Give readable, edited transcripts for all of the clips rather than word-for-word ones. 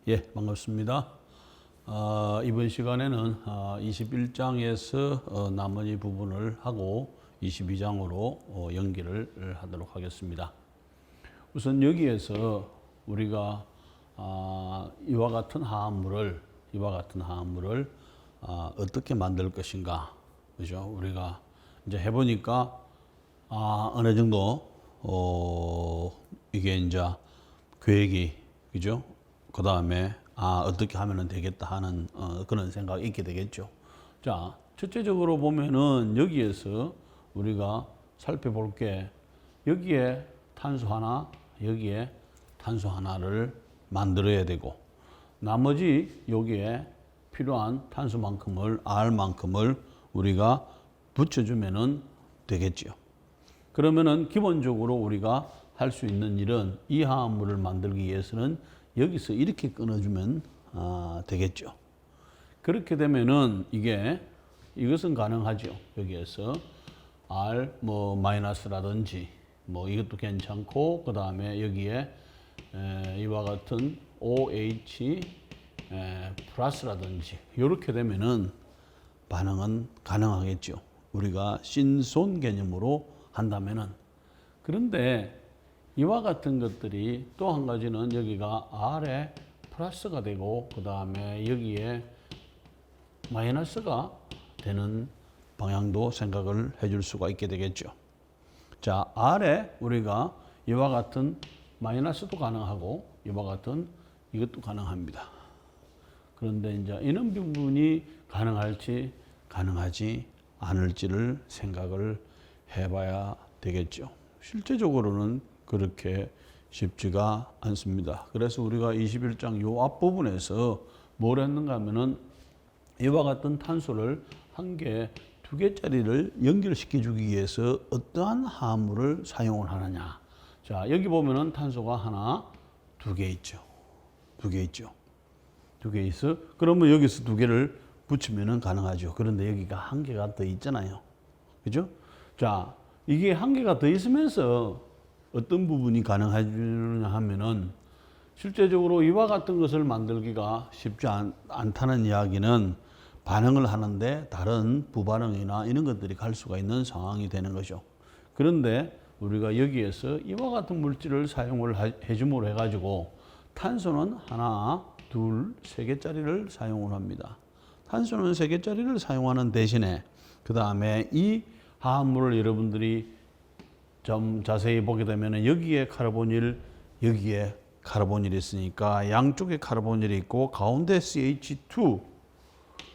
예, 반갑습니다. 이번 시간에는 21장에서 나머지 부분을 하고 22장으로 연기를 하도록 하겠습니다. 우선 여기에서 우리가 이와 같은 화합물을 어떻게 만들 것인가, 그죠? 우리가 이제 해보니까 어느 정도 이게 이제 계획이, 그죠? 그 다음에 어떻게 하면 되겠다 하는 그런 생각이 있게 되겠죠. 자, 첫째적으로 보면은 여기에서 우리가 살펴볼 게, 여기에 탄소 하나, 여기에 탄소 하나를 만들어야 되고, 나머지 여기에 필요한 탄소만큼을, R만큼을 우리가 붙여주면은 되겠죠. 그러면은 기본적으로 우리가 할 수 있는 일은, 이 화합물을 만들기 위해서는 여기서 이렇게 끊어주면 되겠죠. 그렇게 되면은 이것은 가능하죠. 여기에서 R 마이너스라든지 이것도 괜찮고, 그 다음에 여기에 이와 같은 OH 플러스라든지 이렇게 되면은 반응은 가능하겠죠. 우리가 신손 개념으로 한다면은. 그런데 이와 같은 것들이 또 한 가지는, 여기가 R에 플러스가 되고 그 다음에 여기에 마이너스가 되는 방향도 생각을 해줄 수가 있게 되겠죠. 자, R에 우리가 이와 같은 마이너스도 가능하고 이와 같은 이것도 가능합니다. 그런데 이제 이런 부분이 가능할지 가능하지 않을지를 생각을 해봐야 되겠죠. 실제적으로는 그렇게 쉽지가 않습니다. 그래서 우리가 21장 요 앞부분에서 뭘 했는가 하면은 이와 같은 탄소를 한 개, 두 개짜리를 연결시켜 주기 위해서 어떠한 화합물을 사용을 하느냐. 자, 여기 보면은 탄소가 하나, 두 개 있죠. 두 개 있죠. 두 개 있어. 그러면 여기서 두 개를 붙이면은 가능하죠. 그런데 여기가 한 개가 더 있잖아요. 그죠? 자, 이게 한 개가 더 있으면서 어떤 부분이 가능하냐 하면은, 실제적으로 이와 같은 것을 만들기가 쉽지 않다는 이야기는 반응을 하는데 다른 부반응이나 이런 것들이 갈 수가 있는 상황이 되는 거죠. 그런데 우리가 여기에서 이와 같은 물질을 사용을 해줌으로 해가지고 탄소는 하나, 둘, 세 개짜리를 사용을 합니다. 탄소는 세 개짜리를 사용하는 대신에 그 다음에 이 화합물을 여러분들이 좀 자세히 보게 되면 여기에 카르보닐, 여기에 카르보닐이 있으니까 양쪽에 카르보닐이 있고 가운데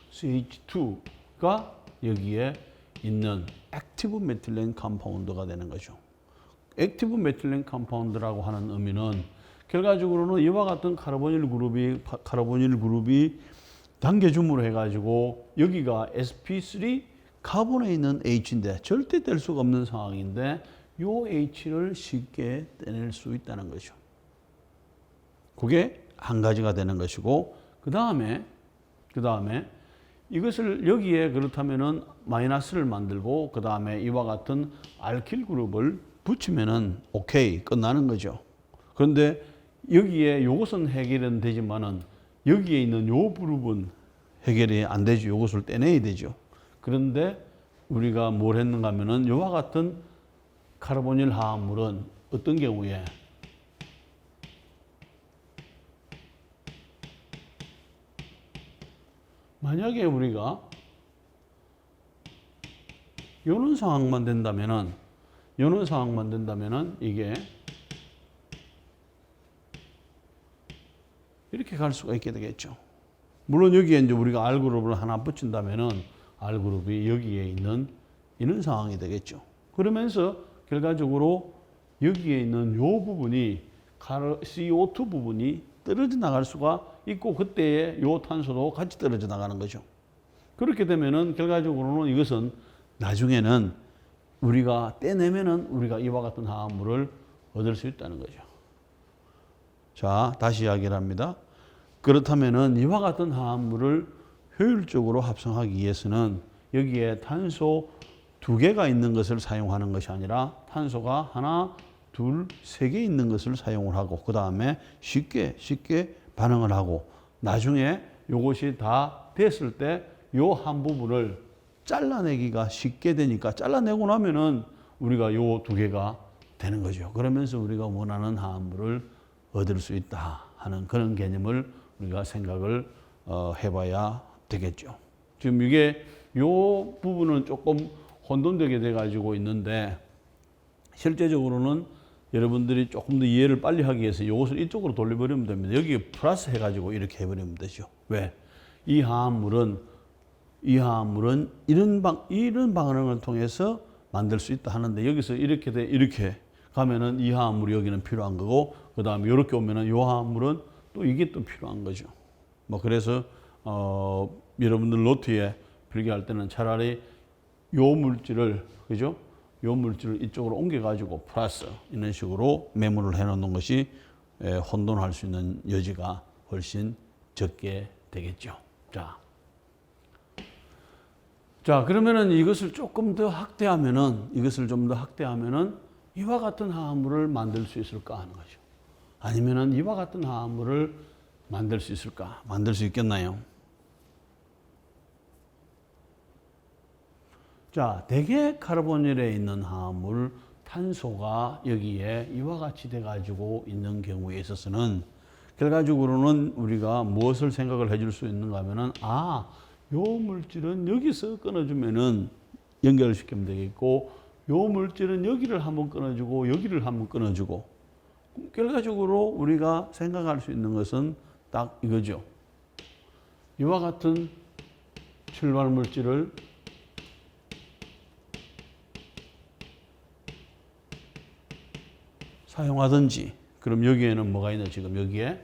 CH2가 여기에 있는 액티브 메틸렌 컴파운드가 되는 거죠. 액티브 메틸렌 컴파운드라고 하는 의미는 결과적으로는 이와 같은 카르보닐 그룹이 당겨줌으로 해가지고 여기가 sp3 카본에 있는 H인데 절대 뗄 수가 없는 상황인데 요 H를 쉽게 떼낼 수 있다는 거죠. 그게 한 가지가 되는 것이고, 그 다음에 이것을 여기에 그렇다면은 마이너스를 만들고 그 다음에 이와 같은 알킬 그룹을 붙이면은 오케이, 끝나는 거죠. 그런데 여기에 요것은 해결은 되지만은 여기에 있는 요 그룹은 해결이 안 되죠. 요것을 떼내야 되죠. 그런데 우리가 뭘 했는가 하면은 요와 같은 카르보닐 화합물은 어떤 경우에 만약에 우리가 요런 상황만 된다면은 이게 이렇게 갈 수가 있게 되겠죠. 물론 여기에 이제 우리가 R그룹을 하나 붙인다면은 R그룹이 여기에 있는 이런 상황이 되겠죠. 그러면서 결과적으로 여기에 있는 요 부분이 CO2 부분이 떨어져 나갈 수가 있고, 그때의 요 탄소도 같이 떨어져 나가는 거죠. 그렇게 되면은 결과적으로는 이것은 나중에는 우리가 떼내면은 우리가 이와 같은 화합물을 얻을 수 있다는 거죠. 자, 다시 이야기를 합니다. 그렇다면은 이와 같은 화합물을 효율적으로 합성하기 위해서는 여기에 탄소 두 개가 있는 것을 사용하는 것이 아니라 탄소가 하나, 둘, 세 개 있는 것을 사용을 하고 그 다음에 쉽게 반응을 하고 나중에 요것이 다 됐을 때 요 한 부분을 잘라내기가 쉽게 되니까 잘라내고 나면은 우리가 요 두 개가 되는 거죠. 그러면서 우리가 원하는 화합물을 얻을 수 있다 하는 그런 개념을 우리가 생각을 해봐야 되겠죠. 지금 이게 요 부분은 조금 혼돈되게 돼가지고 있는데 실제적으로는 여러분들이 조금 더 이해를 빨리 하기 위해서 이것을 이쪽으로 돌려버리면 됩니다. 여기 플러스 해가지고 이렇게 해버리면 되죠. 왜? 이 화합물은 이런 방향을 통해서 만들 수 있다 하는데 여기서 이렇게 가면은 이 화합물이 여기는 필요한 거고 그 다음에 이렇게 오면은 이 화합물은 또 이게 또 필요한 거죠. 뭐 그래서 여러분들 노트에 필기할 때는 차라리 요 물질을 그죠? 요 물질을 이쪽으로 옮겨가지고 플러스 이런 식으로 메모를 해놓는 것이 혼돈할 수 있는 여지가 훨씬 적게 되겠죠. 자 그러면은 이것을 조금 더 확대하면은 이와 같은 화합물을 만들 수 있을까 하는 거죠. 아니면은 이와 같은 화합물을 만들 수 있을까? 만들 수 있겠나요? 자, 대개 카르보닐에 있는 화합물 탄소가 여기에 이와 같이 돼가지고 있는 경우에 있어서는 결과적으로는 우리가 무엇을 생각을 해줄 수 있는가 하면은 요 물질은 여기서 끊어주면은 연결을 시키면 되겠고 요 물질은 여기를 한번 끊어주고 여기를 한번 끊어주고 결과적으로 우리가 생각할 수 있는 것은 딱 이거죠. 이와 같은 출발 물질을 사용하든지 그럼 여기에는 뭐가 있나 지금 여기에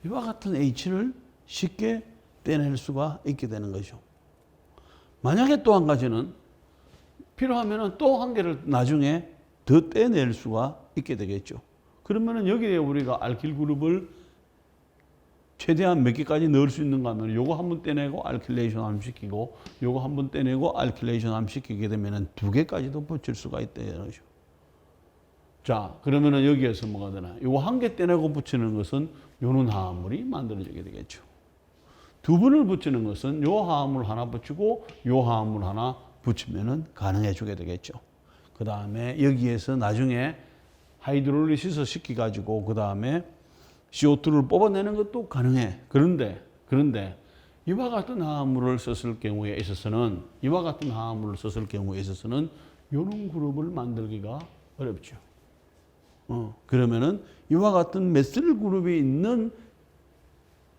이와 같은 H를 쉽게 떼낼 수가 있게 되는 거죠. 만약에 또 한 가지는 필요하면 또 한 개를 나중에 더 떼낼 수가 있게 되겠죠. 그러면은 여기에 우리가 알킬 그룹을 최대한 몇 개까지 넣을 수 있는가 하면 요거 한번 떼내고 알킬레이션 암시키고 요거 한번 떼내고 알킬레이션 암시키게 되면은 두 개까지도 붙일 수가 있다는 거죠. 자, 그러면은 여기에서 뭐가 되나? 요거 한 개 떼내고 붙이는 것은 요런 화합물이 만들어지게 되겠죠. 두 분을 붙이는 것은 요 화합물 하나 붙이고 요 화합물 하나 붙이면은 가능해 주게 되겠죠. 그 다음에 여기에서 나중에 하이드롤리시스 시켜가지고 그 다음에 CO2를 뽑아내는 것도 가능해. 그런데 이와 같은 화합물을 썼을 경우에 있어서는 이런 그룹을 만들기가 어렵죠. 그러면은 이와 같은 메실 그룹이 있는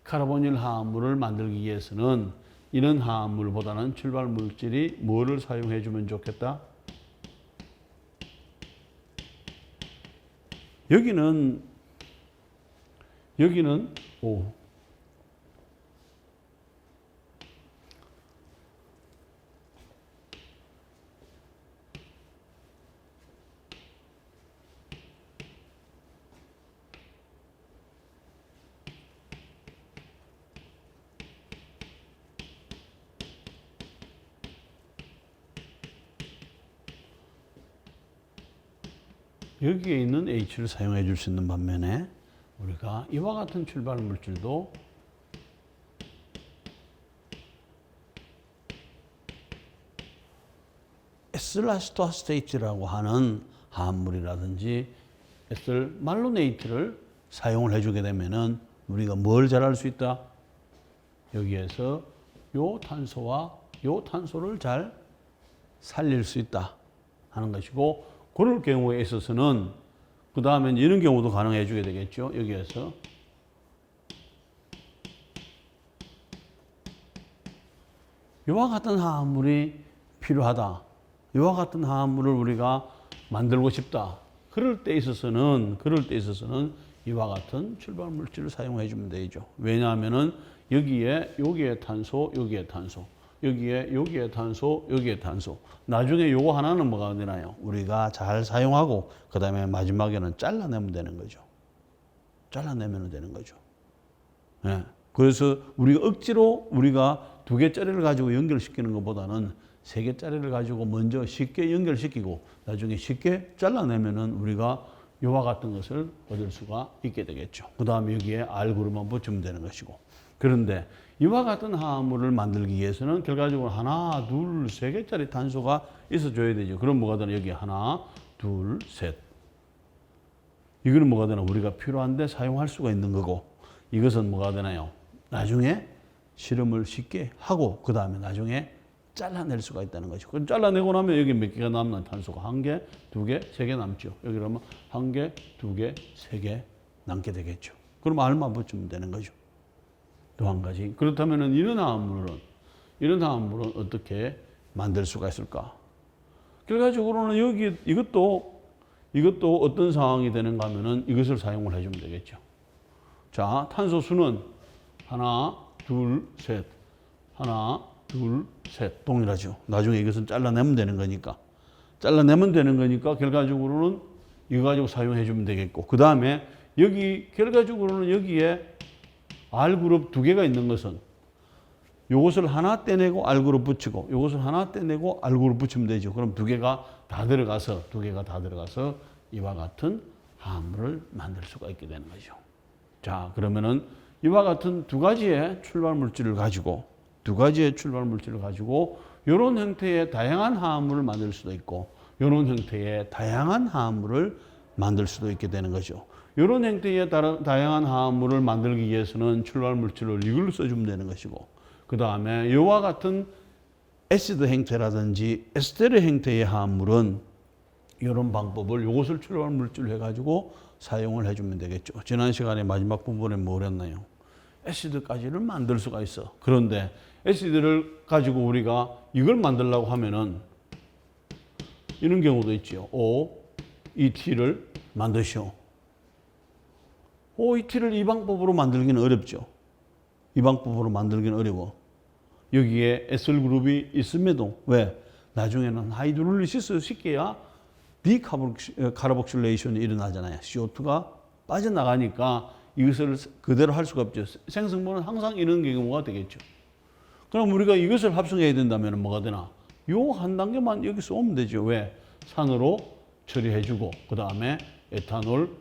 카르보닐 화합물을 만들기 위해서는 이런 화합물보다는 출발 물질이 뭐를 사용해 주면 좋겠다? 여기는 여기에 있는 H를 사용해 줄 수 있는 반면에 우리가 이와 같은 출발 물질도 에슬라스토아스테이트라고 하는 화합물이라든지 에슬 말로네이트를 사용을 해주게 되면은 우리가 뭘 잘할 수 있다? 여기에서 요 탄소와 요 탄소를 잘 살릴 수 있다 하는 것이고 그럴 경우에 있어서는 그 다음에 이런 경우도 가능해 주게 되겠죠. 여기에서 이와 같은 화합물이 필요하다. 이와 같은 화합물을 우리가 만들고 싶다. 그럴 때 있어서는 이와 같은 출발 물질을 사용해 주면 되죠. 왜냐하면은 여기에 탄소, 여기에 탄소. 여기에 탄소. 나중에 요거 하나는 뭐가 되나요? 우리가 잘 사용하고 그 다음에 마지막에는 잘라내면 되는 거죠. 네. 그래서 우리가 억지로 우리가 두 개짜리를 가지고 연결시키는 것보다는 세 개짜리를 가지고 먼저 쉽게 연결시키고 나중에 쉽게 잘라내면은 우리가 이와 같은 것을 얻을 수가 있게 되겠죠. 그 다음에 여기에 R그룹만 붙이면 되는 것이고. 그런데 이와 같은 화합물을 만들기 위해서는 결과적으로 하나, 둘, 세 개짜리 탄소가 있어줘야 되죠. 그럼 뭐가 되나? 여기 하나, 둘, 셋. 이거는 뭐가 되나? 우리가 필요한데 사용할 수가 있는 거고, 이것은 뭐가 되나요? 나중에 실험을 쉽게 하고 그 다음에 나중에 잘라낼 수가 있다는 거죠. 그럼 잘라내고 나면 여기 몇 개가 남나? 탄소가 한 개, 두 개, 세 개 남죠. 여기 그러면 한 개, 두 개, 세 개 남게 되겠죠. 그럼 R만 붙이면 되는 거죠. 또 한 가지. 그렇다면 이런 화합물은 어떻게 만들 수가 있을까? 결과적으로는 여기 이것도 어떤 상황이 되는가 하면은 이것을 사용을 해주면 되겠죠. 자, 탄소 수는 하나, 둘, 셋. 하나, 둘, 셋. 동일하죠. 나중에 이것은 잘라내면 되는 거니까. 결과적으로는 이거 가지고 사용해 주면 되겠고. 그 다음에 결과적으로는 여기에 R그룹 두 개가 있는 것은 요것을 하나 떼내고 R그룹 붙이고 요것을 하나 떼내고 R그룹 붙이면 되죠. 그럼 두 개가 다 들어가서 이와 같은 화합물을 만들 수가 있게 되는 거죠. 자, 그러면은 이와 같은 두 가지의 출발 물질을 가지고 이런 형태의 다양한 화합물을 만들 수도 있고 이런 형태의 다양한 화합물을 만들 수도 있게 되는 거죠. 이런 형태의 다양한 화합물을 만들기 위해서는 출발 물질을 이걸로 써주면 되는 것이고 그 다음에 이와 같은 애시드 형태라든지 에스테르 형태의 화합물은 이런 방법을 이것을 출발 물질로 해가지고 사용을 해주면 되겠죠. 지난 시간에 마지막 부분에 뭘 했나요? 애시드까지를 만들 수가 있어. 그런데 애시드를 가지고 우리가 이걸 만들려고 하면은 이런 경우도 있죠. OET를 만드시오. OET를 이 방법으로 만들기는 어렵죠. 이 방법으로 만들기는 어려워. 여기에 에슬그룹이 있음에도 왜? 나중에는 하이드롤리시스 시켜야 디카르복실레이션이 일어나잖아요. CO2가 빠져나가니까 이것을 그대로 할 수가 없죠. 생성분은 항상 이런 경우가 되겠죠. 그럼 우리가 이것을 합성해야 된다면 뭐가 되나? 요 한 단계만 여기서 오면 되죠. 왜? 산으로 처리해주고 그 다음에 에탄올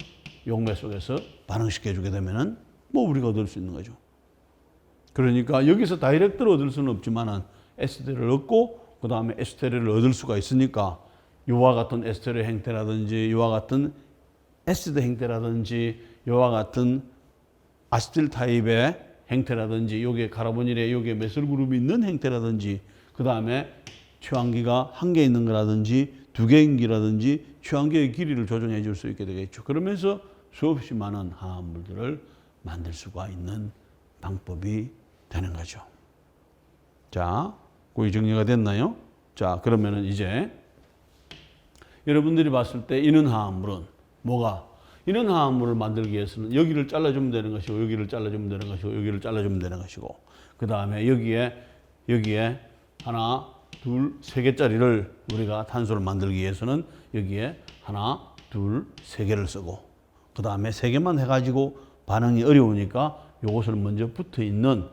용매 속에서 반응시켜주게 되면은 뭐 우리가 얻을 수 있는 거죠. 그러니까 여기서 다이렉트로 얻을 수는 없지만은 에스테르를 얻고 그 다음에 에스테르를 얻을 수가 있으니까 이와 같은 에스테르 형태라든지 이와 같은 애시드 형태라든지 이와 같은 아시틸 타입의 형태라든지 여기에 카르보닐에 여기에 메슬 그룹이 있는 형태라든지 그 다음에 취항기가 한 개 있는 거라든지 두 개인 기라든지 취항기의 길이를 조정해 줄 수 있게 되겠죠. 그러면서 수없이 많은 화합물들을 만들 수가 있는 방법이 되는 거죠. 자, 거기 정리가 됐나요? 자, 그러면은 이제 여러분들이 봤을 때 이런 화합물은 뭐가? 이런 화합물을 만들기 위해서는 여기를 잘라주면 되는 것이고 여기를 잘라주면 되는 것이고 여기를 잘라주면 되는 것이고 그 다음에 여기에 하나, 둘, 세 개짜리를 우리가 탄소를 만들기 위해서는 여기에 하나, 둘, 세 개를 쓰고 그 다음에 세 개만 해가지고 반응이 어려우니까 이것을 먼저 붙어 있는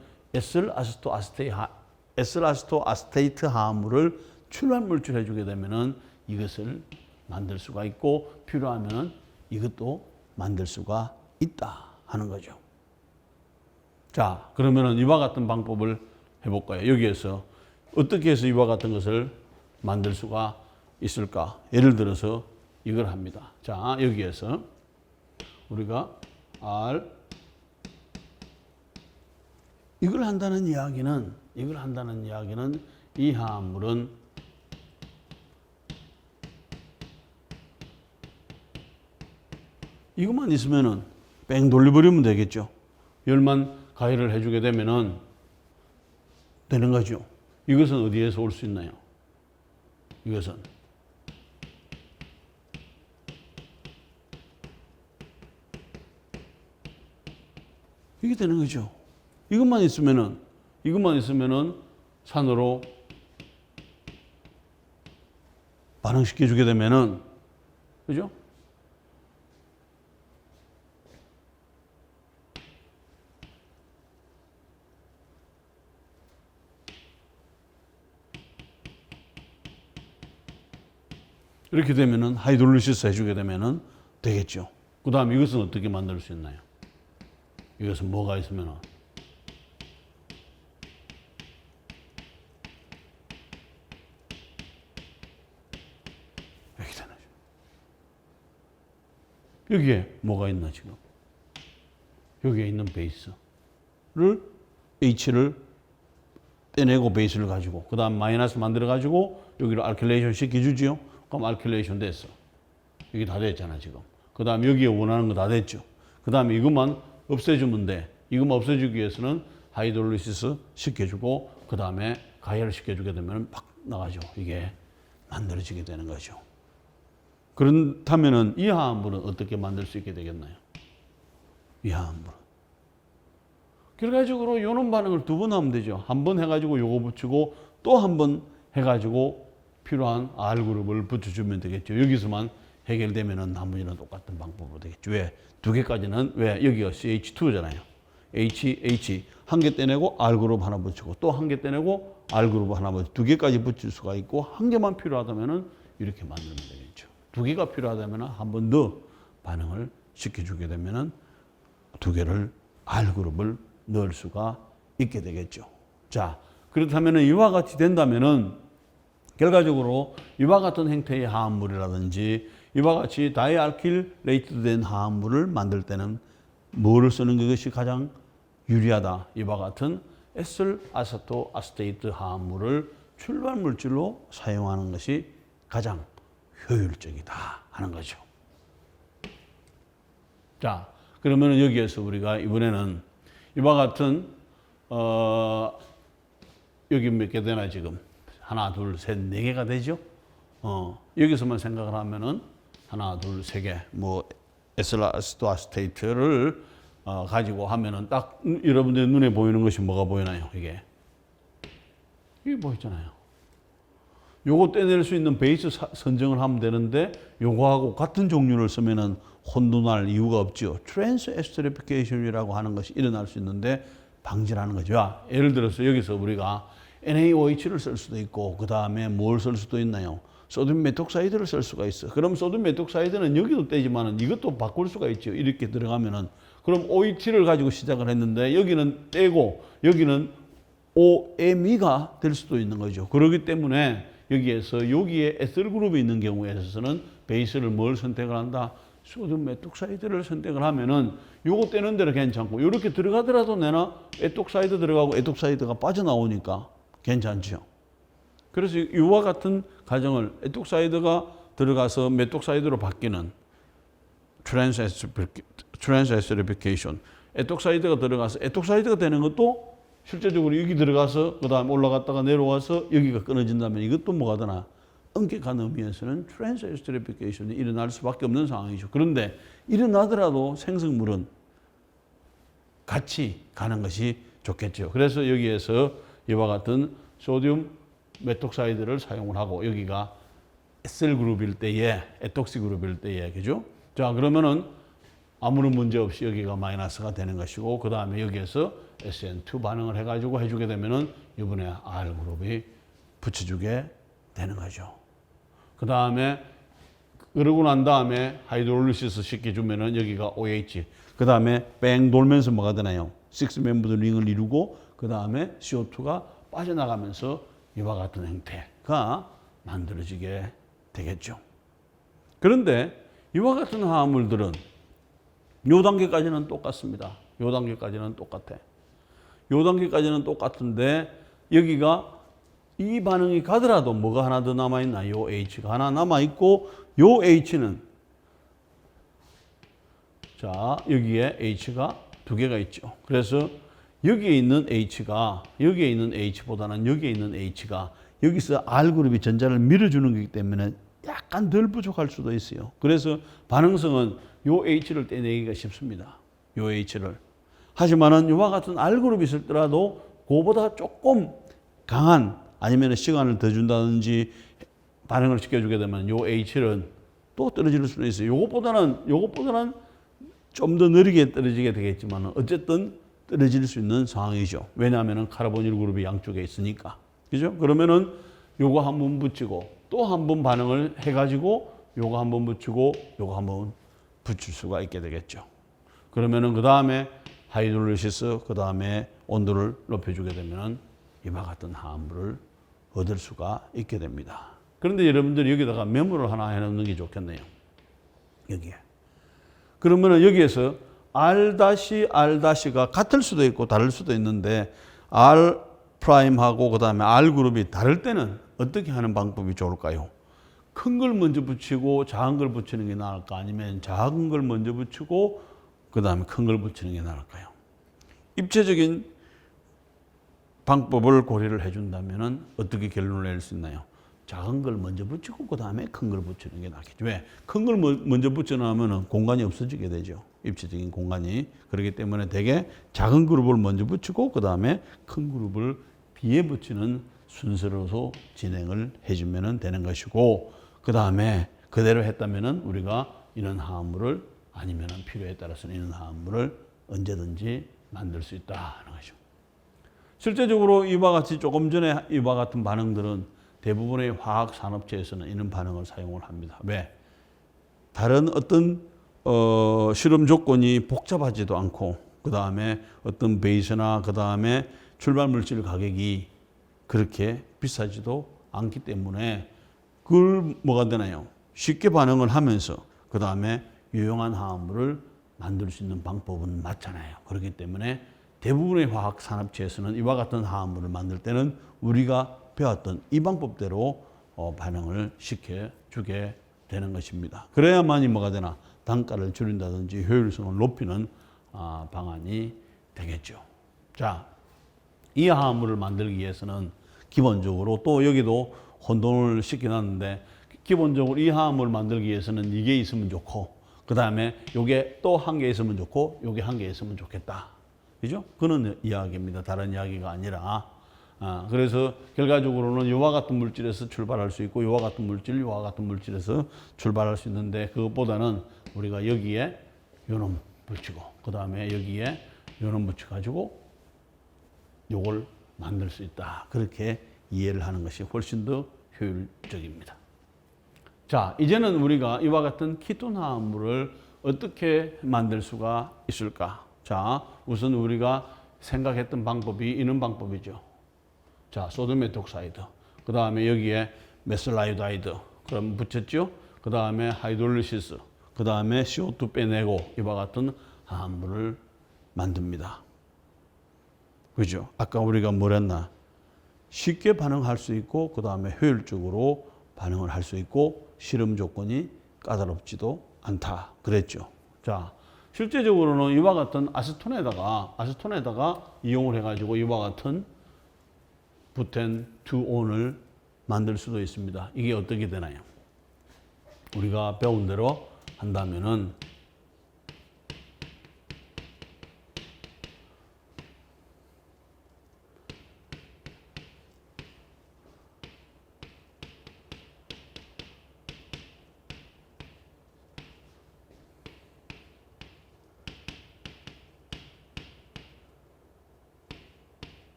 에스라스토아스테이트 화합물을 출발 물질 해주게 되면은 이것을 만들 수가 있고 필요하면 이것도 만들 수가 있다 하는 거죠. 자, 그러면은 이와 같은 방법을 해볼 거예요. 여기에서 어떻게 해서 이와 같은 것을 만들 수가 있을까? 예를 들어서 이걸 합니다. 자, 여기에서 우리가 이걸 한다는 이야기는 이 화합물은 이것만 있으면은 뺑 돌려버리면 되겠죠. 열만 가열을 해주게 되면은 되는 거죠. 이것은 어디에서 올 수 있나요? 이것은 이게 되는 거죠. 이것만 있으면은 산으로 반응시켜 주게 되면은 그죠? 이렇게 되면은 하이드롤리시스 해주게 되면은 되겠죠. 그 다음 이것은 어떻게 만들 수 있나요? 이것은 뭐가 있으면은 이렇게 되는 거죠. 여기에 뭐가 있나 지금? 여기에 있는 베이스를 H를 떼내고 베이스를 가지고 그 다음 마이너스 만들어 가지고 여기를 알킬레이션 시켜주지요. 그럼 알킬레이션 됐어. 이게 다 됐잖아 지금. 그 다음 여기에 원하는 거 다 됐죠. 그 다음에 이것만 없애주면 돼. 이것만 없애주기 위해서는 하이드롤리시스 시켜주고 그 다음에 가열을 시켜주게 되면 팍 나가죠. 이게 만들어지게 되는 거죠. 그렇다면은 이 화합물은 어떻게 만들 수 있게 되겠나요? 이 화합물은 결과적으로 이런 반응을 두 번 하면 되죠. 한 번 해가지고 요거 붙이고 또 한 번 해가지고 필요한 R그룹을 붙여주면 되겠죠. 여기서만 해결되면은 나머지는 똑같은 방법으로 되겠죠. 왜? 두 개까지는 왜? 여기가 CH2잖아요. H 한 개 떼내고 R그룹 하나 붙이고 또 한 개 떼내고 R그룹 하나 붙이고 두 개까지 붙일 수가 있고 한 개만 필요하다면은 이렇게 만들면 되겠죠. 두 개가 필요하다면은 한 번 더 반응을 시켜주게 되면은 두 개를 R그룹을 넣을 수가 있게 되겠죠. 자, 그렇다면은 이와 같이 된다면은 결과적으로 이와 같은 형태의 화합물이라든지 이와 같이 다이알킬레이트 된 화합물을 만들 때는 뭐를 쓰는 것이 가장 유리하다. 이와 같은 에슬 아세토 아세테이트 화합물을 출발 물질로 사용하는 것이 가장 효율적이다 하는 거죠. 자, 그러면 여기에서 우리가 이번에는 이와 같은 여기 몇 개 되나 지금 하나 둘 셋 네 개가 되죠. 여기서만 생각을 하면은 하나 둘 세 개 뭐 에슬아세토 아세테이트를 가지고 하면은 딱 여러분들 눈에 보이는 것이 뭐가 보이나요? 이게 보이잖아요. 요거 떼낼 수 있는 베이스 선정을 하면 되는데 요거하고 같은 종류를 쓰면은 혼돈할 이유가 없죠. 트랜스 에스테리피케이션이라고 하는 것이 일어날 수 있는데 방지하는 거죠. 예를 들어서 여기서 우리가 NaOH를 쓸 수도 있고 그 다음에 뭘 쓸 수도 있나요? 소듐 메톡사이드를 쓸 수가 있어. 그럼 소듐 메톡사이드는 여기도 떼지만은 이것도 바꿀 수가 있죠. 이렇게 들어가면은 그럼 OET를 가지고 시작을 했는데 여기는 떼고 여기는 OME가 될 수도 있는 거죠. 그렇기 때문에 여기에 에థ일 그룹이 있는 경우에 있어서는 베이스를 뭘 선택을 한다? 소듐 메톡사이드를 선택을 하면은 요거 떼는 대로 괜찮고 이렇게 들어가더라도 내나 에톡사이드 들어가고 에톡사이드가 빠져나오니까 괜찮죠. 그래서 이와 같은 과정을 에톡사이드가 들어가서 메톡사이드로 바뀌는 트랜스 에스테리피케이션 에톡사이드가 들어가서 에톡사이드가 되는 것도 실제적으로 여기 들어가서 그 다음 올라갔다가 내려와서 여기가 끊어진다면 이것도 뭐가 되나? 엄격한 의미에서는 트랜스 에스테리피케이션이 일어날 수밖에 없는 상황이죠. 그런데 일어나더라도 생성물은 같이 가는 것이 좋겠죠. 그래서 여기에서 이와 같은 소듐 메톡사이드를 사용을 하고 여기가 에셀 그룹일 때에 에톡시 그룹일 때에 그죠? 자, 그러면은 아무런 문제 없이 여기가 마이너스가 되는 것이고 그 다음에 여기에서 SN2 반응을 해가지고 해주게 되면은 이번에 R 그룹이 붙여주게 되는 거죠. 그 다음에 그러고 난 다음에 하이드롤리시스 시켜주면은 여기가 OH 그 다음에 뺑 돌면서 뭐가 되나요? 6멤버드 링을 이루고 그 다음에 CO2가 빠져나가면서 이와 같은 형태가 만들어지게 되겠죠. 그런데 이와 같은 화합물들은 요 단계까지는 똑같습니다. 요 단계까지는 똑같아. 요 단계까지는 똑같은데 여기가 이 반응이 가더라도 뭐가 하나 더 남아있나? 요 H가 하나 남아있고 요 H는 자 여기에 H가 두 개가 있죠. 그래서 여기에 있는 H보다는 여기에 있는 H가 여기서 R그룹이 전자를 밀어주는 거기 때문에 약간 덜 부족할 수도 있어요. 그래서 반응성은 요 H를 떼내기가 쉽습니다. 요 H를. 하지만은 이와 같은 R그룹이 있을더라도 그보다 조금 강한 아니면 시간을 더 준다든지 반응을 시켜주게 되면 요 H는 또 떨어질 수도 있어요. 요것보다는 좀 더 느리게 떨어지게 되겠지만 어쨌든 떨어질 수 있는 상황이죠. 왜냐하면 카르보닐 그룹이 양쪽에 있으니까. 그죠? 그러면은 요거 한 번 붙이고 또 한 번 반응을 해가지고 요거 한 번 붙이고 요거 한 번 붙일 수가 있게 되겠죠. 그러면은 그 다음에 하이드롤리시스, 그 다음에 온도를 높여주게 되면은 이와 같은 화합물을 얻을 수가 있게 됩니다. 그런데 여러분들이 여기다가 메모를 하나 해놓는 게 좋겠네요. 여기에. 그러면은 여기에서 R-R'가 같을 수도 있고 다를 수도 있는데 R 프라임하고 그 다음에 R 그룹이 다를 때는 어떻게 하는 방법이 좋을까요? 큰 걸 먼저 붙이고 작은 걸 붙이는 게 나을까? 아니면 작은 걸 먼저 붙이고 그 다음에 큰 걸 붙이는 게 나을까요? 입체적인 방법을 고려를 해준다면 어떻게 결론을 낼 수 있나요? 작은 걸 먼저 붙이고 그 다음에 큰 걸 붙이는 게 낫겠죠. 왜? 큰 걸 먼저 붙여놓으면 공간이 없어지게 되죠. 입체적인 공간이. 그렇기 때문에 대개 작은 그룹을 먼저 붙이고 그 다음에 큰 그룹을 뒤에 붙이는 순서로서 진행을 해주면 되는 것이고, 그 다음에 그대로 했다면 우리가 이런 화합물을 아니면 필요에 따라서는 이런 화합물을 언제든지 만들 수 있다는 것이죠. 실제적으로 이와 같이 조금 전에 이와 같은 반응들은 대부분의 화학 산업체에서는 이런 반응을 사용을 합니다. 왜? 다른 어떤 실험 조건이 복잡하지도 않고 그 다음에 어떤 베이스나 그 다음에 출발 물질 가격이 그렇게 비싸지도 않기 때문에 그걸 뭐가 되나요? 쉽게 반응을 하면서 그 다음에 유용한 화합물을 만들 수 있는 방법은 맞잖아요. 그렇기 때문에 대부분의 화학 산업체에서는 이와 같은 화합물을 만들 때는 우리가 배웠던 이 방법대로 반응을 시켜주게 되는 것입니다. 그래야만이 뭐가 되나? 단가를 줄인다든지 효율성을 높이는 방안이 되겠죠. 자, 이 화합물을 만들기 위해서는 기본적으로 또 여기도 혼돈을 시켜놨는데 기본적으로 이 화합물을 만들기 위해서는 이게 있으면 좋고 그 다음에 요게 또 한 개 있으면 좋고 요게 한 개 있으면 좋겠다. 그죠? 그런 이야기입니다. 다른 이야기가 아니라. 그래서 결과적으로는 이와 같은 물질에서 출발할 수 있고 이와 같은 물질, 이와 같은 물질에서 출발할 수 있는데 그것보다는 우리가 여기에 요놈 붙이고 그 다음에 여기에 요놈 붙여가지고 요걸 만들 수 있다. 그렇게 이해를 하는 것이 훨씬 더 효율적입니다. 자, 이제는 우리가 이와 같은 키톤 화합물을 어떻게 만들 수가 있을까? 자, 우선 우리가 생각했던 방법이 이런 방법이죠. 자, 소듐 에톡사이드. 그 다음에 여기에 메슬아이오다이드. 그럼 붙였죠? 그 다음에 하이드롤리시스. 그 다음에 CO2 빼내고 이와 같은 화합물을 만듭니다. 그죠? 아까 우리가 뭘 했나? 쉽게 반응할 수 있고 그 다음에 효율적으로 반응을 할 수 있고 실험 조건이 까다롭지도 않다. 그랬죠. 자, 실제적으로는 이와 같은 아세톤에다가 이용을 해가지고 이와 같은 부텐 2온을 만들 수도 있습니다. 이게 어떻게 되나요? 우리가 배운 대로 한다면은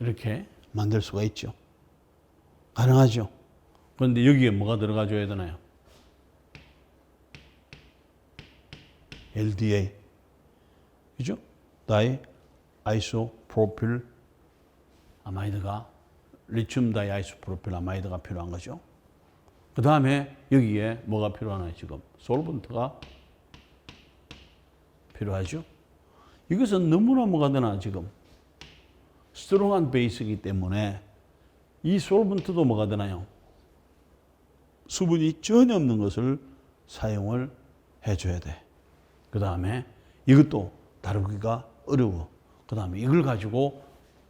이렇게 만들 수가 있죠. 가능하죠. 그런데 여기에 뭐가 들어가줘야 되나요? LDA. 그죠? 다이 아이소프로필 아마이드가 리튬 다이 아이소프로필 아마이드가 필요한 거죠. 그 다음에 여기에 뭐가 필요하나요? 지금 솔번트가 필요하죠. 이것은 너무나 뭐가 되나 지금 스트롱한 베이스이기 때문에 이 솔번트도 뭐가 되나요? 수분이 전혀 없는 것을 사용을 해줘야 돼. 그 다음에 이것도 다루기가 어려워. 그 다음에 이걸 가지고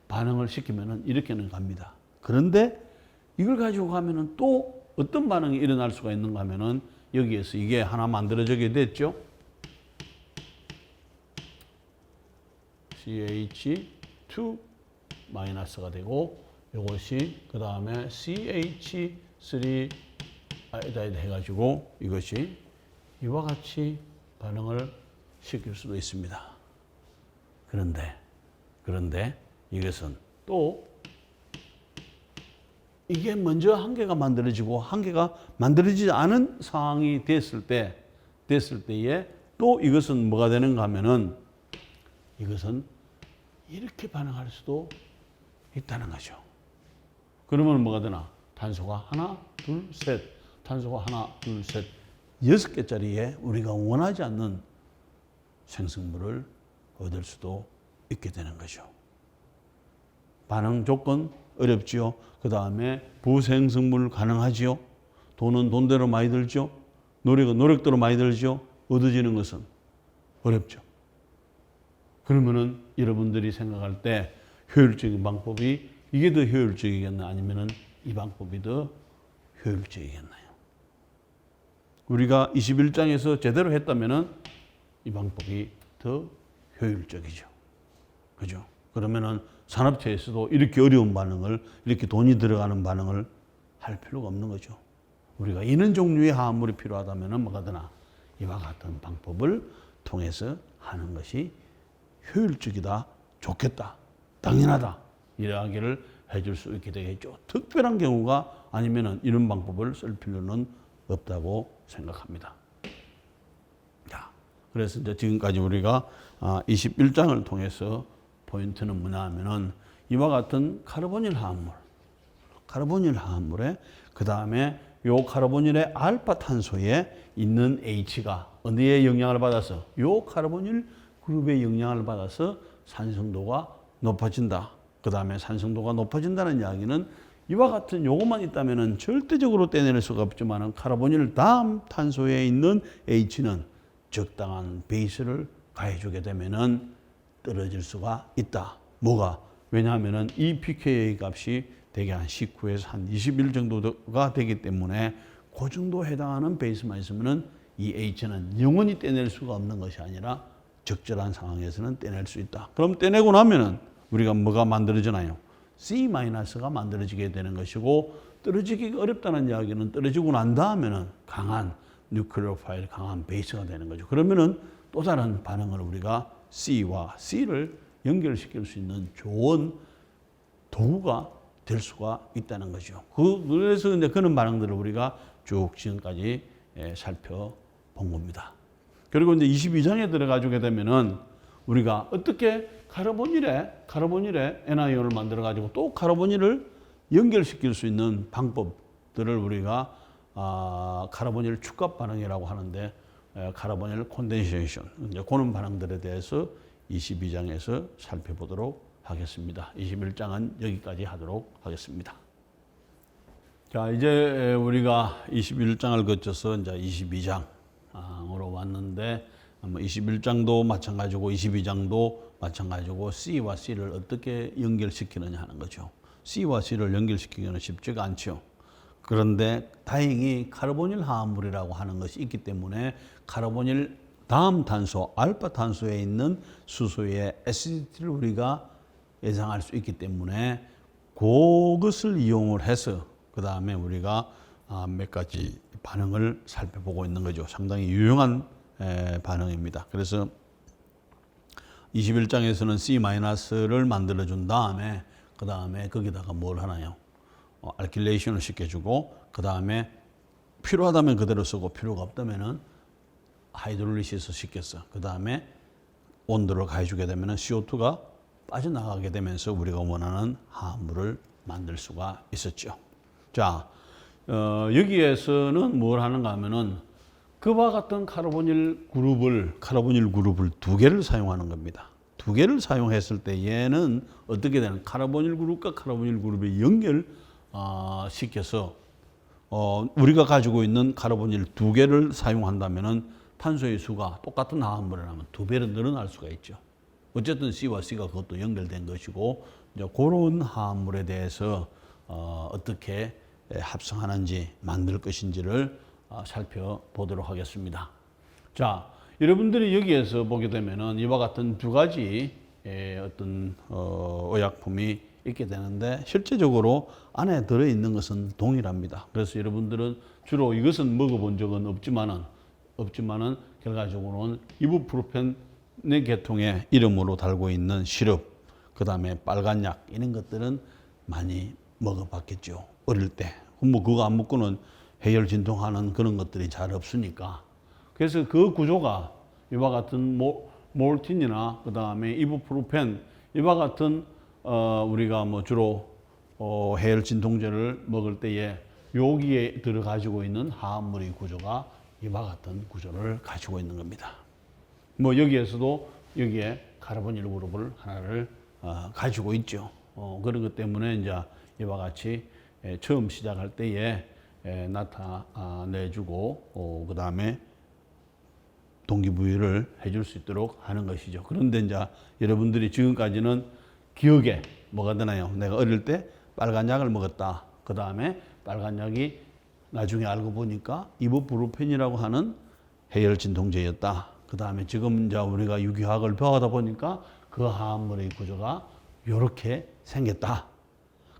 반응을 시키면은 이렇게는 갑니다. 그런데 이걸 가지고 가면은 또 어떤 반응이 일어날 수가 있는가 하면은 여기에서 이게 하나 만들어지게 됐죠. CH2 마이너스가 되고 이것이 그 다음에 CH3 아이오다이드 해가지고 이것이 이와 같이 반응을 시킬 수도 있습니다. 그런데 이것은 또 이게 먼저 한 개가 만들어지고 한 개가 만들어지지 않은 상황이 됐을 때에 또 이것은 뭐가 되는가 하면은 이것은 이렇게 반응할 수도 있다는 거죠. 그러면 뭐가 되나? 탄소가 하나, 둘, 셋. 탄소가 하나, 둘, 셋. 6개짜리에 우리가 원하지 않는 생성물을 얻을 수도 있게 되는 거죠. 반응 조건 어렵지요. 그 다음에 부생성물 가능하지요. 돈은 돈대로 많이 들죠. 노력은 노력대로 많이 들죠. 얻어지는 것은 어렵죠. 그러면은 여러분들이 생각할 때 효율적인 방법이 이게 더 효율적이겠나 아니면은 이 방법이 더 효율적이겠나요? 우리가 21장에서 제대로 했다면은 이 방법이 더 효율적이죠. 그죠? 그러면은 산업체에서도 이렇게 어려운 반응을, 이렇게 돈이 들어가는 반응을 할 필요가 없는 거죠. 우리가 이런 종류의 화합물이 필요하다면은 뭐가 되나? 이와 같은 방법을 통해서 하는 것이 효율적이다, 좋겠다, 당연하다, 이야기를 해줄 수 있게 되겠죠. 특별한 경우가 아니면은 이런 방법을 쓸 필요는 없다고 생각합니다. 자, 그래서 이제 지금까지 우리가 21장을 통해서 포인트는 뭐냐 하면은 이와 같은 카르보닐 화합물에 그 다음에 요 카르보닐의 알파 탄소에 있는 H가 어디에 영향을 받아서 요 카르보닐 그룹의 영향을 받아서 산성도가 높아진다. 그 다음에 산성도가 높아진다는 이야기는 이와 같은 요것만 있다면은 절대적으로 떼낼 수가 없지만은 카르보닐 다음 탄소에 있는 H는 적당한 베이스를 가해주게 되면은 떨어질 수가 있다. 뭐가? 왜냐하면은 이 pKa 값이 대개 한 19에서 한 21 정도가 되기 때문에 그 정도 해당하는 베이스만 있으면은 이 H는 영원히 떼낼 수가 없는 것이 아니라 적절한 상황에서는 떼낼 수 있다. 그럼 떼내고 나면은 우리가 뭐가 만들어지나요? C-가 만들어지게 되는 것이고 떨어지기가 어렵다는 이야기는 떨어지고 난 다음에는 강한 뉴클리오파일, 강한 베이스가 되는 거죠. 그러면은 또 다른 반응을 우리가 C와 C를 연결시킬 수 있는 좋은 도구가 될 수가 있다는 거죠. 그래서 이제 그런 반응들을 우리가 쭉 지금까지 살펴본 겁니다. 그리고 이제 22장에 들어가게 되면은 우리가 어떻게 카르보닐에 NiO를 만들어 가지고 또 카르보닐을 연결시킬 수 있는 방법들을 우리가 카르보닐 축갑 반응이라고 하는데 카르보닐 콘덴세이션 이제 그런 반응들에 대해서 22장에서 살펴보도록 하겠습니다. 21장은 여기까지 하도록 하겠습니다. 자, 이제 우리가 21장을 거쳐서 이제 22장으로 왔는데 21장도 마찬가지고 22장도 마찬가지고 C와 C를 어떻게 연결시키느냐 하는 거죠. C와 C를 연결시키기는 쉽지가 않죠. 그런데 다행히 카르보닐 화합물이라고 하는 것이 있기 때문에 카르보닐 다음 탄소, 알파 탄소에 있는 수소의 애시디티를 우리가 예상할 수 있기 때문에 그것을 이용을 해서 그 다음에 우리가 몇 가지 반응을 살펴보고 있는 거죠. 상당히 유용한 반응입니다. 그래서 21장에서는 C-를 만들어준 다음에 그 다음에 거기다가 뭘 하나요? 알킬레이션을 시켜주고 그 다음에 필요하다면 그대로 쓰고 필요가 없다면은 하이드롤리시스 시켰어. 그 다음에 온도를 가해주게 되면은 CO2가 빠져나가게 되면서 우리가 원하는 화합물을 만들 수가 있었죠. 자, 여기에서는 뭘 하는가 하면은 그와 같은 카르보닐 그룹을 두 개를 사용하는 겁니다. 두 개를 사용했을 때 얘는 어떻게 되는 카르보닐 그룹과 카르보닐 그룹을 연결 시켜서 우리가 가지고 있는 카르보닐 두 개를 사용한다면은 탄소의 수가 똑같은 화합물에 나면 두 배로 늘어날 수가 있죠. 어쨌든 C와 C가 그것도 연결된 것이고 이제 그런 화합물에 대해서 어떻게 합성하는지 만들 것인지를 살펴보도록 하겠습니다. 자, 여러분들이 여기에서 보게 되면은 이와 같은 두 가지 어떤 의약품이 있게 되는데 실제적으로 안에 들어있는 것은 동일합니다. 그래서 여러분들은 주로 이것은 먹어본 적은 없지만은 결과적으로는 이부프로펜의 계통의 이름으로 달고 있는 시럽, 그 다음에 빨간 약 이런 것들은 많이 먹어봤겠죠. 어릴 때. 뭐 그거 안 먹고는 해열 진통하는 그런 것들이 잘 없으니까. 그래서 그 구조가 이와 같은 몰틴이나 그 다음에 이부프로펜 이와 같은 우리가 뭐 주로 해열 진통제를 먹을 때에 여기에 들어가지고 있는 화합물의 구조가 이와 같은 구조를 가지고 있는 겁니다. 뭐 여기에서도 여기에 카르보닐 그룹을 하나를 가지고 있죠. 그런 것 때문에 이제 이와 같이 처음 시작할 때에 나타내주고 그 다음에 동기부여를 해줄 수 있도록 하는 것이죠. 그런데 이제 여러분들이 지금까지는 기억에 뭐가 되나요? 내가 어릴 때 빨간 약을 먹었다. 그 다음에 빨간 약이 나중에 알고 보니까 이부프로펜이라고 하는 해열 진통제였다. 그 다음에 지금 이제 우리가 유기화학을 배우다 보니까 그 화합물의 구조가 이렇게 생겼다.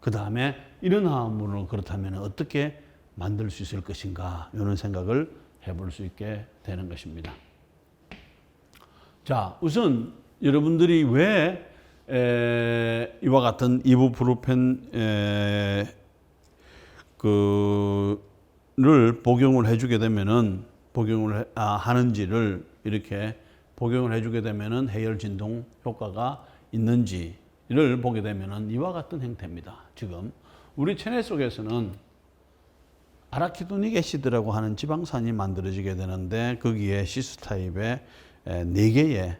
그 다음에 이런 화합물을 그렇다면 어떻게 만들 수 있을 것인가 이런 생각을 해볼 수 있게 되는 것입니다. 자, 우선 여러분들이 왜 이와 같은 이부프로펜 를 복용을 해주게 되면은 하는지를 이렇게 복용을 해주게 되면은 해열 진통 효과가 있는지를 보게 되면은 이와 같은 형태입니다. 지금 우리 체내 속에서는 아라키도닉 애시드라고 하는 지방산이 만들어지게 되는데 거기에 시스 타입의 4개의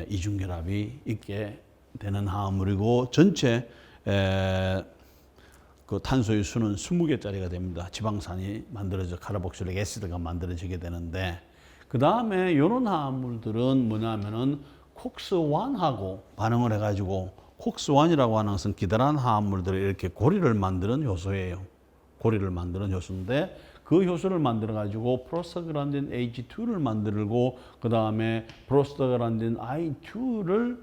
이중결합이 있게 되는 화합물이고 전체 그 탄소의 수는 20개짜리가 됩니다. 지방산이 만들어져 카르복실릭 애시드가 만들어지게 되는데 그 다음에 이런 화합물들은 뭐냐면은 콕스1하고 반응을 해가지고 콕스1이라고 하는 것은 기다란 화합물들을 이렇게 고리를 만드는 효소예요. 고리를 만드는 효소인데 그 효소를 만들어 가지고 프로스타글란딘 H2를 만들고 그 다음에 프로스타글란딘 I2를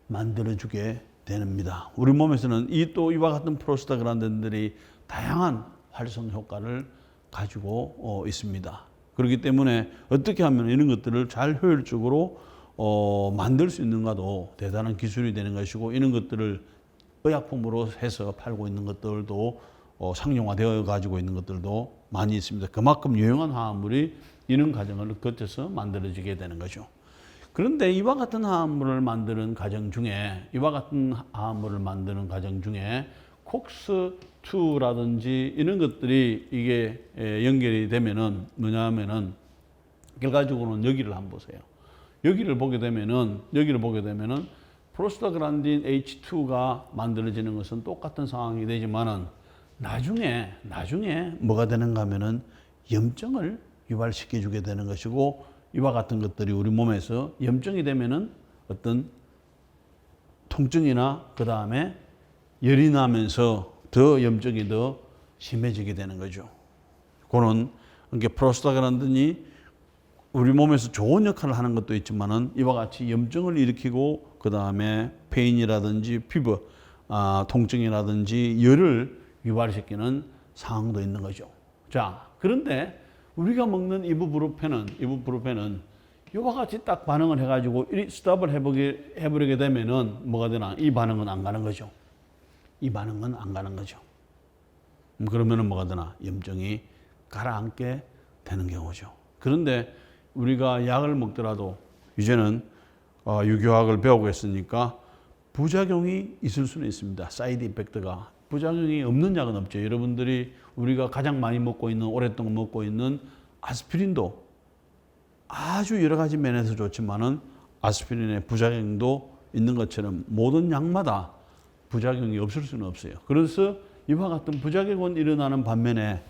만들어 주게 됩니다. 우리 몸에서는 이와 같은 프로스타글란딘들이 다양한 활성 효과를 가지고 있습니다. 그렇기 때문에 어떻게 하면 이런 것들을 잘 효율적으로 만들 수 있는가도 대단한 기술이 되는 것이고 이런 것들을 의약품으로 해서 팔고 있는 것들도 상용화되어 가지고 있는 것들도 많이 있습니다. 그만큼 유용한 화합물이 이런 과정을 거쳐서 만들어지게 되는 거죠. 그런데 이와 같은 화합물을 만드는 과정 중에 콕스2라든지 이런 것들이 이게 연결이 되면은 뭐냐면은 결과적으로는 여기를 한번 보세요. 여기를 보게 되면은 프로스타글란딘 H2가 만들어지는 것은 똑같은 상황이 되지만은 나중에 뭐가 되는가 하면은 염증을 유발시켜 주게 되는 것이고 이와 같은 것들이 우리 몸에서 염증이 되면은 어떤 통증이나 그 다음에 열이 나면서 더 염증이 더 심해지게 되는 거죠. 그런 프로스타글란딘이 우리 몸에서 좋은 역할을 하는 것도 있지만은 이와 같이 염증을 일으키고 그 다음에 페인이라든지 피부 통증이라든지 열을 유발시키는 상황도 있는 거죠. 자, 그런데 우리가 먹는 이부프로펜은 이와 같이 딱 반응을 해가지고 스탑을 해버리게 되면은 뭐가 되나? 이 반응은 안 가는 거죠. 그러면은 뭐가 되나? 염증이 가라앉게 되는 경우죠. 그런데 우리가 약을 먹더라도 이제는 유교학을 배우고 있으니까 부작용이 있을 수는 있습니다. 사이드 이펙트가. 부작용이 없는 약은 없죠. 여러분들이 우리가 가장 많이 먹고 있는 오랫동안 먹고 있는 아스피린도 아주 여러 가지 면에서 좋지만은 아스피린의 부작용도 있는 것처럼 모든 약마다 부작용이 없을 수는 없어요. 그래서 이와 같은 부작용은 일어나는 반면에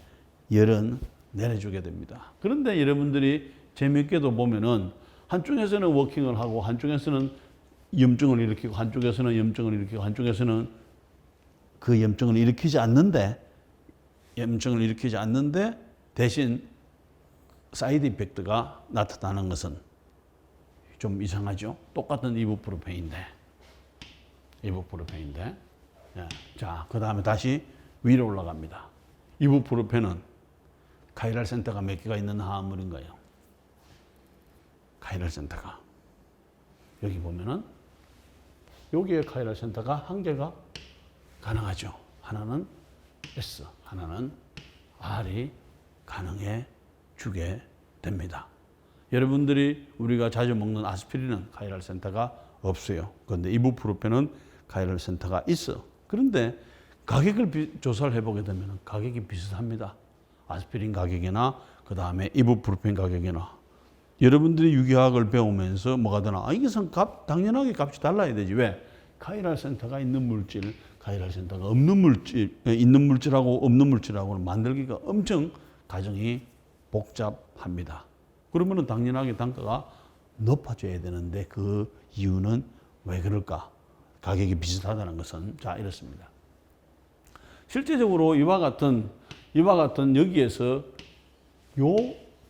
열은 내려주게 됩니다. 그런데 여러분들이 재미있게도 보면은 한쪽에서는 워킹을 하고 한쪽에서는 염증을 일으키고 한쪽에서는 염증을 일으키고 한쪽에서는 그 염증을 일으키지 않는데 대신 사이드 이펙트가 나타나는 것은 좀 이상하죠. 똑같은 이부프로펜인데. 자, 그 다음에 다시 위로 올라갑니다. 이부프로펜은 카이랄 센터가 몇 개가 있는 화합물인가요? 카이랄 센터가 여기 보면은 여기에 카이랄 센터가 한 개가 가능하죠. 하나는 S, 하나는 R이 가능해 주게 됩니다. 여러분들이 우리가 자주 먹는 아스피린은 카이랄 센터가 없어요. 그런데 이부프로펜은 카이랄 센터가 있어. 그런데 가격을 조사를 해보게 되면 가격이 비슷합니다. 아스피린 가격이나 그 다음에 이부프로펜 가격이나. 여러분들이 유기화학을 배우면서 뭐가 되나? 이것은 당연하게 값이 달라야 되지. 왜? 카이랄 센터가 있는 물질, 카이랄 센터가 없는 물질, 있는 물질하고 없는 물질하고는 만들기가 엄청 과정이 복잡합니다. 그러면은 당연하게 단가가 높아져야 되는데 그 이유는 왜 그럴까? 가격이 비슷하다는 것은 자 이렇습니다. 실제적으로 이와 같은 여기에서 요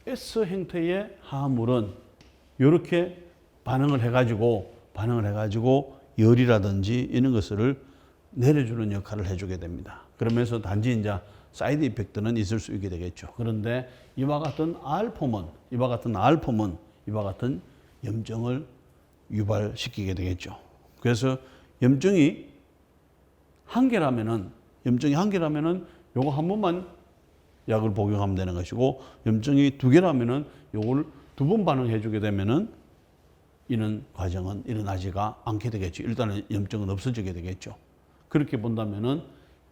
S 형태의 화합물은 이렇게 반응을 해가지고 열이라든지 이런 것을 내려주는 역할을 해주게 됩니다. 그러면서 단지 이제 사이드 이펙트는 있을 수 있게 되겠죠. 그런데 이와 같은 R폼은 이와 같은 염증을 유발시키게 되겠죠. 그래서 염증이 한 개라면은 요거 한 번만 약을 복용하면 되는 것이고, 염증이 두 개라면은 요걸 두 번 반응해 주게 되면은 이런 과정은 일어나지가 않게 되겠죠. 일단은 염증은 없어지게 되겠죠. 그렇게 본다면은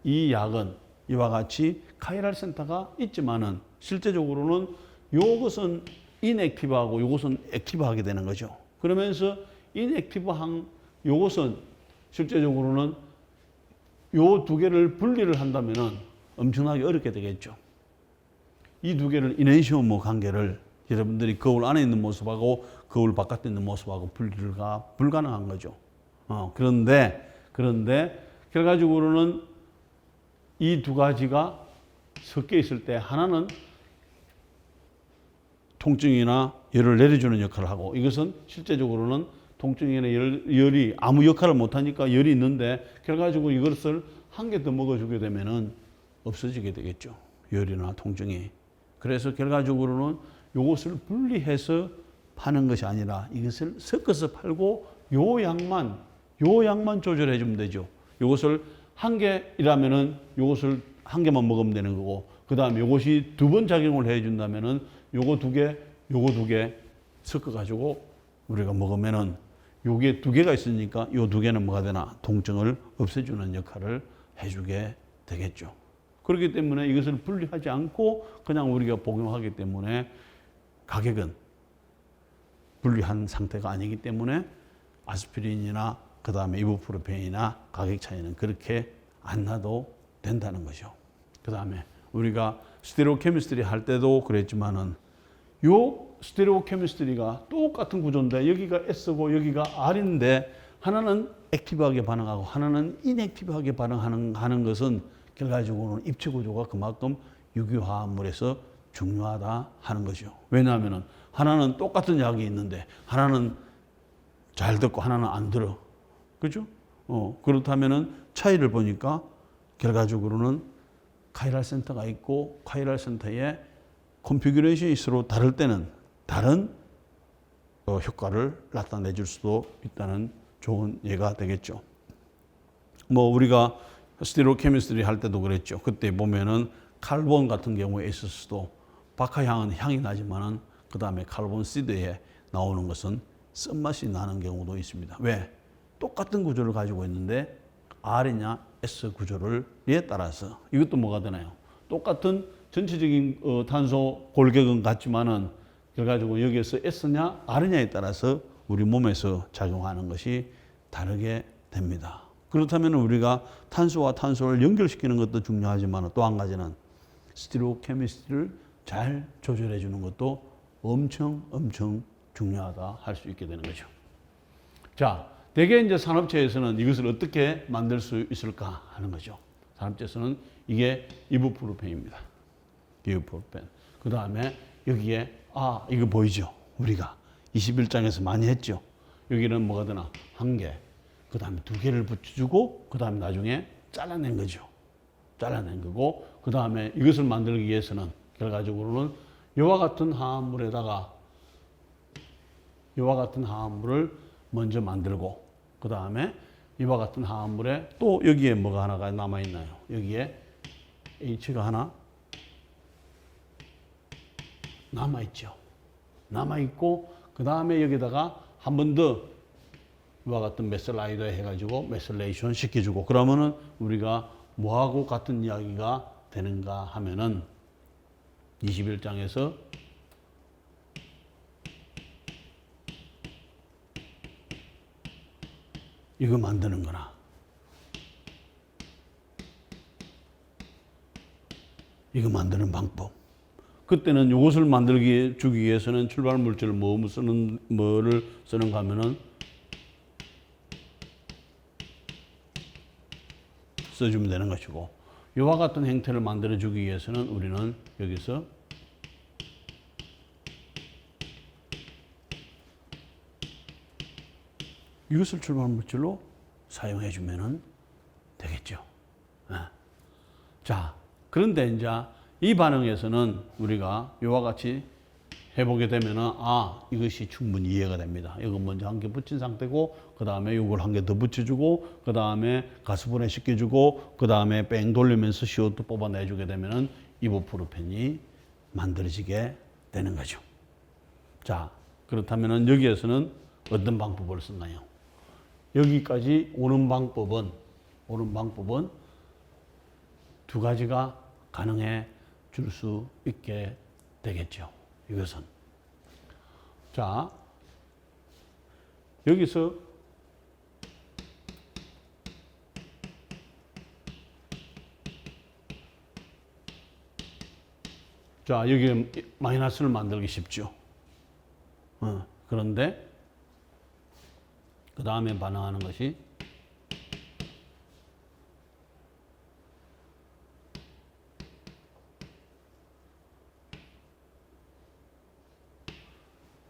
이 약은 이와 같이 카이랄 센터가 있지만은 실제적으로는 요것은 인액티브하고 요것은 액티브하게 되는 거죠. 그러면서 인액티브한 요것은 실제적으로는 요 두 개를 분리를 한다면은 엄청나게 어렵게 되겠죠. 이 두 개를 이네시오모 관계를 여러분들이 거울 안에 있는 모습하고 거울 바깥에 있는 모습하고 분리가 불가능한 거죠. 그런데 결과적으로는 이 두 가지가 섞여 있을 때 하나는 통증이나 열을 내려주는 역할을 하고, 이것은 실제적으로는 통증이나 열이 아무 역할을 못하니까 열이 있는데 결과적으로 이것을 한 개 더 먹어주게 되면은 없어지게 되겠죠. 열이나 통증이. 그래서 결과적으로는 이것을 분리해서 파는 것이 아니라 이것을 섞어서 팔고 요 양만 조절해 주면 되죠. 이것을 한 개이라면은 이것을 한 개만 먹으면 되는 거고, 그 다음에 이것이 두 번 작용을 해 준다면은 요거 두 개 섞어 가지고 우리가 먹으면은 요게 두 개가 있으니까 요 두 개는 뭐가 되나? 통증을 없애주는 역할을 해주게 되겠죠. 그렇기 때문에 이것을 분리하지 않고 그냥 우리가 복용하기 때문에 가격은 분리한 상태가 아니기 때문에 아스피린이나 그 다음에 이부프로펜이나 가격 차이는 그렇게 안 나도 된다는 거죠. 그 다음에 우리가 스테레오 케미스트리 할 때도 그랬지만은 요 스테레오 케미스트리가 똑같은 구조인데 여기가 S고 여기가 R인데 하나는 액티브하게 반응하고 하나는 인액티브하게 반응하는 것은 결과적으로는 입체 구조가 그만큼 유기화합물에서 중요하다 하는 거죠. 왜냐하면 하나는 똑같은 약이 있는데 하나는 잘 듣고 하나는 안 들어. 그죠? 그렇다면은 차이를 보니까 결과적으로는 카이랄 센터가 있고 카이랄 센터의 컨피규레이션이 서로 다를 때는 다른 효과를 나타내 줄 수도 있다는 좋은 예가 되겠죠. 우리가 스테레오 케미스트리 할 때도 그랬죠. 그때 보면은 칼본 같은 경우에 있었어도 박하향은 향이 나지만은 그 다음에 칼본 시드에 나오는 것은 쓴맛이 나는 경우도 있습니다. 왜? 똑같은 구조를 가지고 있는데 R이냐 S 구조를에 따라서 이것도 뭐가 되나요? 똑같은 전체적인 탄소 골격은 같지만은 결과적으로 여기에서 S냐 R냐에 따라서 우리 몸에서 작용하는 것이 다르게 됩니다. 그렇다면 우리가 탄소와 탄소를 연결시키는 것도 중요하지만 또 한 가지는 스테레오 케미스트리를 잘 조절해 주는 것도 엄청 중요하다 할 수 있게 되는 거죠. 자, 대개 이제 산업체에서는 이것을 어떻게 만들 수 있을까 하는 거죠. 산업체에서는 이게 이부프로펜입니다. 이부프로펜. 그 다음에 여기에 이거 보이죠? 우리가 21장에서 많이 했죠. 여기는 뭐가 되나? 한 개. 그 다음에 두 개를 붙여주고 그 다음에 나중에 잘라낸 거죠. 잘라낸 거고 그 다음에 이것을 만들기 위해서는 결과적으로는 이와 같은 화합물에다가 이와 같은 화합물을 먼저 만들고 그 다음에 이와 같은 화합물에 또 여기에 뭐가 하나가 남아있나요? 여기에 H가 하나 남아있죠. 남아있고 그 다음에 여기다가 한 번 더 이와 같은 메슬라이더 해가지고 메슬레이션 시켜주고 그러면은 우리가 뭐하고 같은 이야기가 되는가 하면은 21장에서 이거 만드는 거나 이거 만드는 방법. 그때는 이것을 만들기 주기 위해서는 출발 물질을 뭐를 쓰는가 하면은 써주면 되는 것이고 이와 같은 행태를 만들어 주기 위해서는 우리는 여기서 이것을 출발 물질로 사용해 주면 되겠죠. 자, 그런데 이제 이 반응에서는 우리가 이와 같이 해보게 되면은 이것이 충분히 이해가 됩니다. 이거 먼저 한 개 붙인 상태고 그 다음에 이걸 한 개 더 붙여주고 그 다음에 가스분해 시켜주고 그 다음에 뺑 돌리면서 CO2 뽑아내주게 되면은 이보프로펜이 만들어지게 되는 거죠. 자, 그렇다면은 여기에서는 어떤 방법을 쓰나요? 여기까지 오는 방법은 두 가지가 가능해 줄 수 있게 되겠죠. 이것은. 자, 여기서 자, 여기 마이너스를 만들기 쉽죠. 그런데 그 다음에 반응하는 것이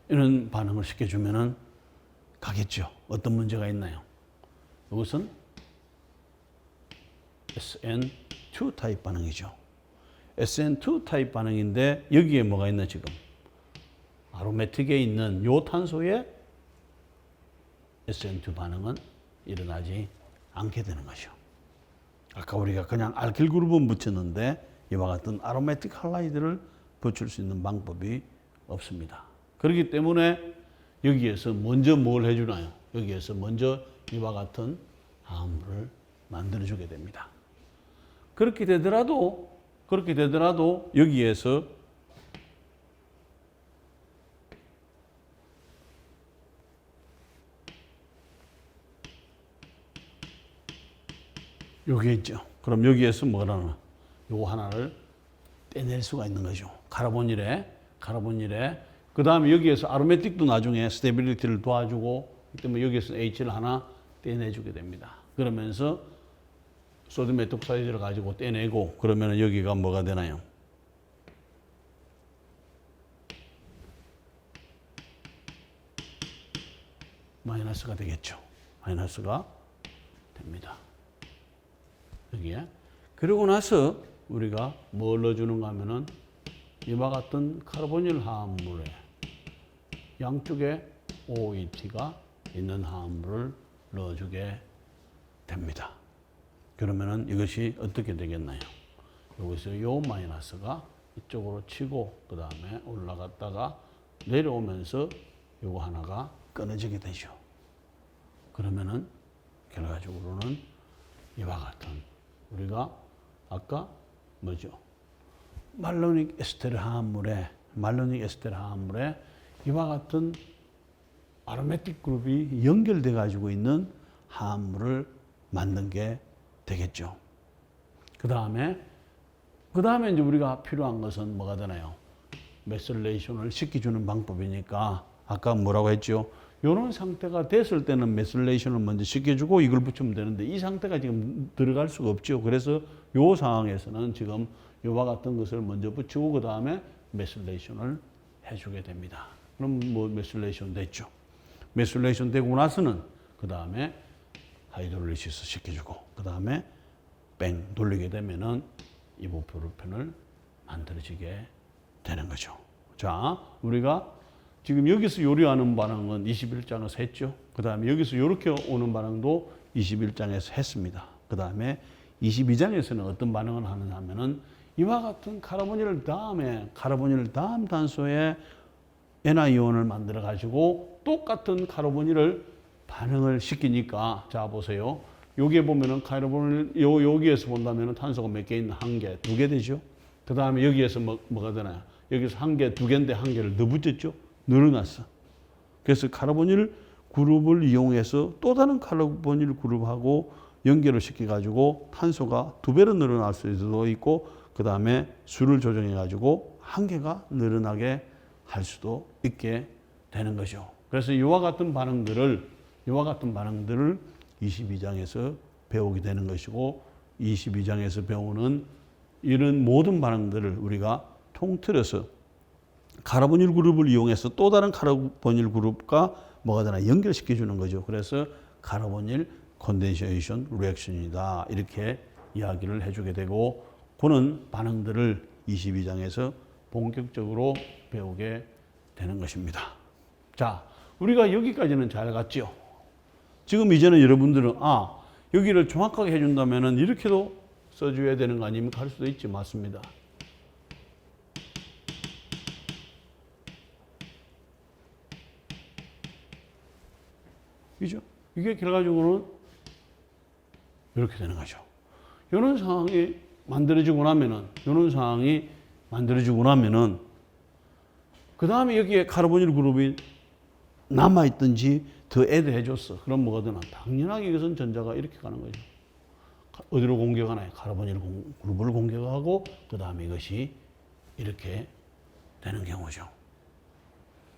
이런 반응을 시켜주면은 가겠죠. 어떤 문제가 있나요? 이것은 SN2 타입 반응이죠. SN2 타입 반응인데 여기에 뭐가 있나 지금? 아로매틱에 있는 요 탄소에 SN2 반응은 일어나지 않게 되는 것이죠. 아까 우리가 그냥 알킬 그룹은 붙였는데 이와 같은 아로매틱 할라이드를 붙일 수 있는 방법이 없습니다. 그렇기 때문에 여기에서 먼저 뭘 해주나요? 여기에서 먼저 이와 같은 화합물을 만들어주게 됩니다. 그렇게 되더라도 여기에서 여기 있죠. 그럼 여기에서 뭐라나? 요 하나를 떼낼 수가 있는 거죠. 카르보닐에. 그 다음에 여기에서 아로매틱도 나중에 스테빌리티를 도와주고, 그 때문에 여기에서 H를 하나 떼내주게 됩니다. 그러면서 소듐 에톡사이드를 가지고 떼내고, 그러면 여기가 뭐가 되나요? 마이너스가 되겠죠. 마이너스가 됩니다. 여기에. 그러고 나서 우리가 뭘 넣어주는가 하면은 이와 같은 카르보닐 화합물에 양쪽에 OET가 있는 화합물을 넣어주게 됩니다. 그러면은 이것이 어떻게 되겠나요? 여기서 요 마이너스가 이쪽으로 치고 그 다음에 올라갔다가 내려오면서 요거 하나가 끊어지게 되죠. 그러면은 결과적으로는 이와 같은 우리가 아까 뭐죠? 말로닉 에스테르 화합물에 이와 같은 아로매틱 그룹이 연결돼 가지고 있는 화합물을 만든 게 되겠죠. 그 다음에 이제 우리가 필요한 것은 뭐가 되나요? 메슬레이션을 시켜주는 방법이니까 아까 뭐라고 했죠? 이런 상태가 됐을 때는 메슬레이션을 먼저 시켜주고 이걸 붙이면 되는데 이 상태가 지금 들어갈 수가 없죠. 그래서 이 상황에서는 지금 이와 같은 것을 먼저 붙이고 그 다음에 메슬레이션을 해주게 됩니다. 그럼 뭐 메슬레이션 됐죠. 메슬레이션 되고 나서는 그 다음에 하이드롤리시스 시켜주고 그 다음에 뺑 돌리게 되면은 이보프로펜을 만들어지게 되는 거죠. 자, 우리가 지금 여기서 요리하는 반응은 21장에서 했죠. 그 다음에 여기서 이렇게 오는 반응도 21장에서 했습니다. 그 다음에 22장에서는 어떤 반응을 하느냐 하면은 이와 같은 카르보닐 다음 탄소에 Ni온을 만들어 가지고 똑같은 카르보닐을 반응을 시키니까, 자 보세요. 여기에 보면은 카르보닐 여기에서 본다면은 탄소가 몇 개 있나? 한 개, 두 개 되죠. 그 다음에 여기에서 뭐가 되나요? 여기서 한 개, 두 개인데 한 개를 더 붙였죠. 늘어났어. 그래서 카르보닐 그룹을 이용해서 또 다른 카르보닐 그룹하고 연결을 시켜가지고 탄소가 두 배로 늘어날 수도 있고, 그 다음에 수를 조정해가지고 한 개가 늘어나게 할 수도 있게 되는 거죠. 그래서 이와 같은 반응들을 22장에서 배우게 되는 것이고, 22장에서 배우는 이런 모든 반응들을 우리가 통틀어서 카르보닐 그룹을 이용해서 또 다른 카르보닐 그룹과 뭐가 되나 연결시켜 주는 거죠. 그래서 카르보닐 콘덴세이션 리액션이다, 이렇게 이야기를 해주게 되고, 그는 반응들을 22장에서 본격적으로 배우게 되는 것입니다. 자, 우리가 여기까지는 잘 갔죠. 지금 이제는 여러분들은 여기를 정확하게 해준다면 이렇게도 써줘야 되는 거 아닙니까? 할 수도 있지. 맞습니다. 그죠? 이게 결과적으로는 이렇게 되는 거죠. 이런 상황이 만들어지고 나면은 그 다음에 여기에 카르보닐 그룹이 남아있든지 더 애드 해줬어. 그럼 뭐가 되나? 당연하게 이것은 전자가 이렇게 가는 거죠. 어디로 공격하나요? 카르보닐 그룹을 공격하고 그 다음에 이것이 이렇게 되는 경우죠.